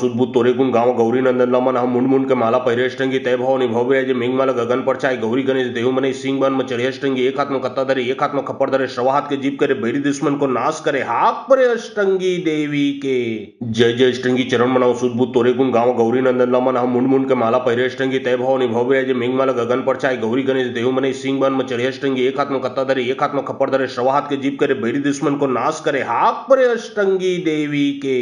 सुदबुद तोरे गुण गाँव गौरी नंदन लमन हम मुंड मुंड के माला पहिरे अष्टंगी तय भवानी भव्य जय मिंग माला गगन पर चाय गौरी गणेश देहु मने सिंह बन में चढ़े अष्टंगी एक हाथ में कत्ता धरे एक हाथ में खप्पर धरे सवा हाथ के जीप करे बैरी दुश्मन को नाश करे हाथ परे अष्टंगी देवी के जय जय अष्टंगी चरण मनाओ सुदबुद तोरे गुण गाँव गौरी नंदन लमन हम मुंड मुंड के माला पहिरे अष्टंगी तय भवानी भव्य जय मिंग माला गगन पर चाय गौरी गणेश देहु मने सिंह बन में चढ़े अष्टंगी एक हाथ में कत्ता धरे एक हाथ में खप्पर धरे सवा हाथ के जीप करे बैरी दुश्मन को नाश करे हाथ परे अष्टंगी देवी के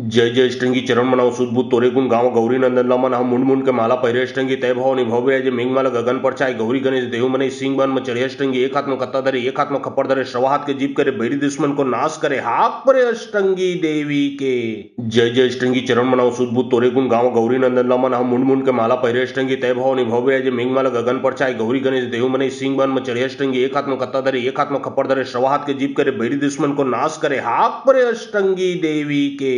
जय जय अष्टंगी चरण मनाओ सुदबुद तोरे गुण गाँव गौरी नंदन लमन हम मुंड मुंड के माला पहिरे अष्टंगी तय भवानी भव्य जय मिंग माला गगन पर चाय गौरी गणेश देहु मने सिंह बन में चढ़े अष्टंगी एक हाथ में कत्ता धरे एक हाथ में खप्पर धरे सवा हाथ के जीप करे बैरी दुश्मन को नाश करे हाथ परे अष्टंगी देवी के। जय जय अष्टंगी चरण मनाओ सुदबुद तोरे गुण गाँव गौरी नंदन लमन हम मुंड मुंड के माला पहिरे अष्टंगी तय भाव निभवे अजय मेघमाला गगन पर छाए गौरी गणेश देव मने सिंह बन में चढ़े अष्टंगी एक हाथ में कत्ता धरे एक हाथ में खप्पर धरे श्रवा हाथ के जीप करे बैरी दुश्मन को नाश करे हाथ परे अष्टंगी देवी के।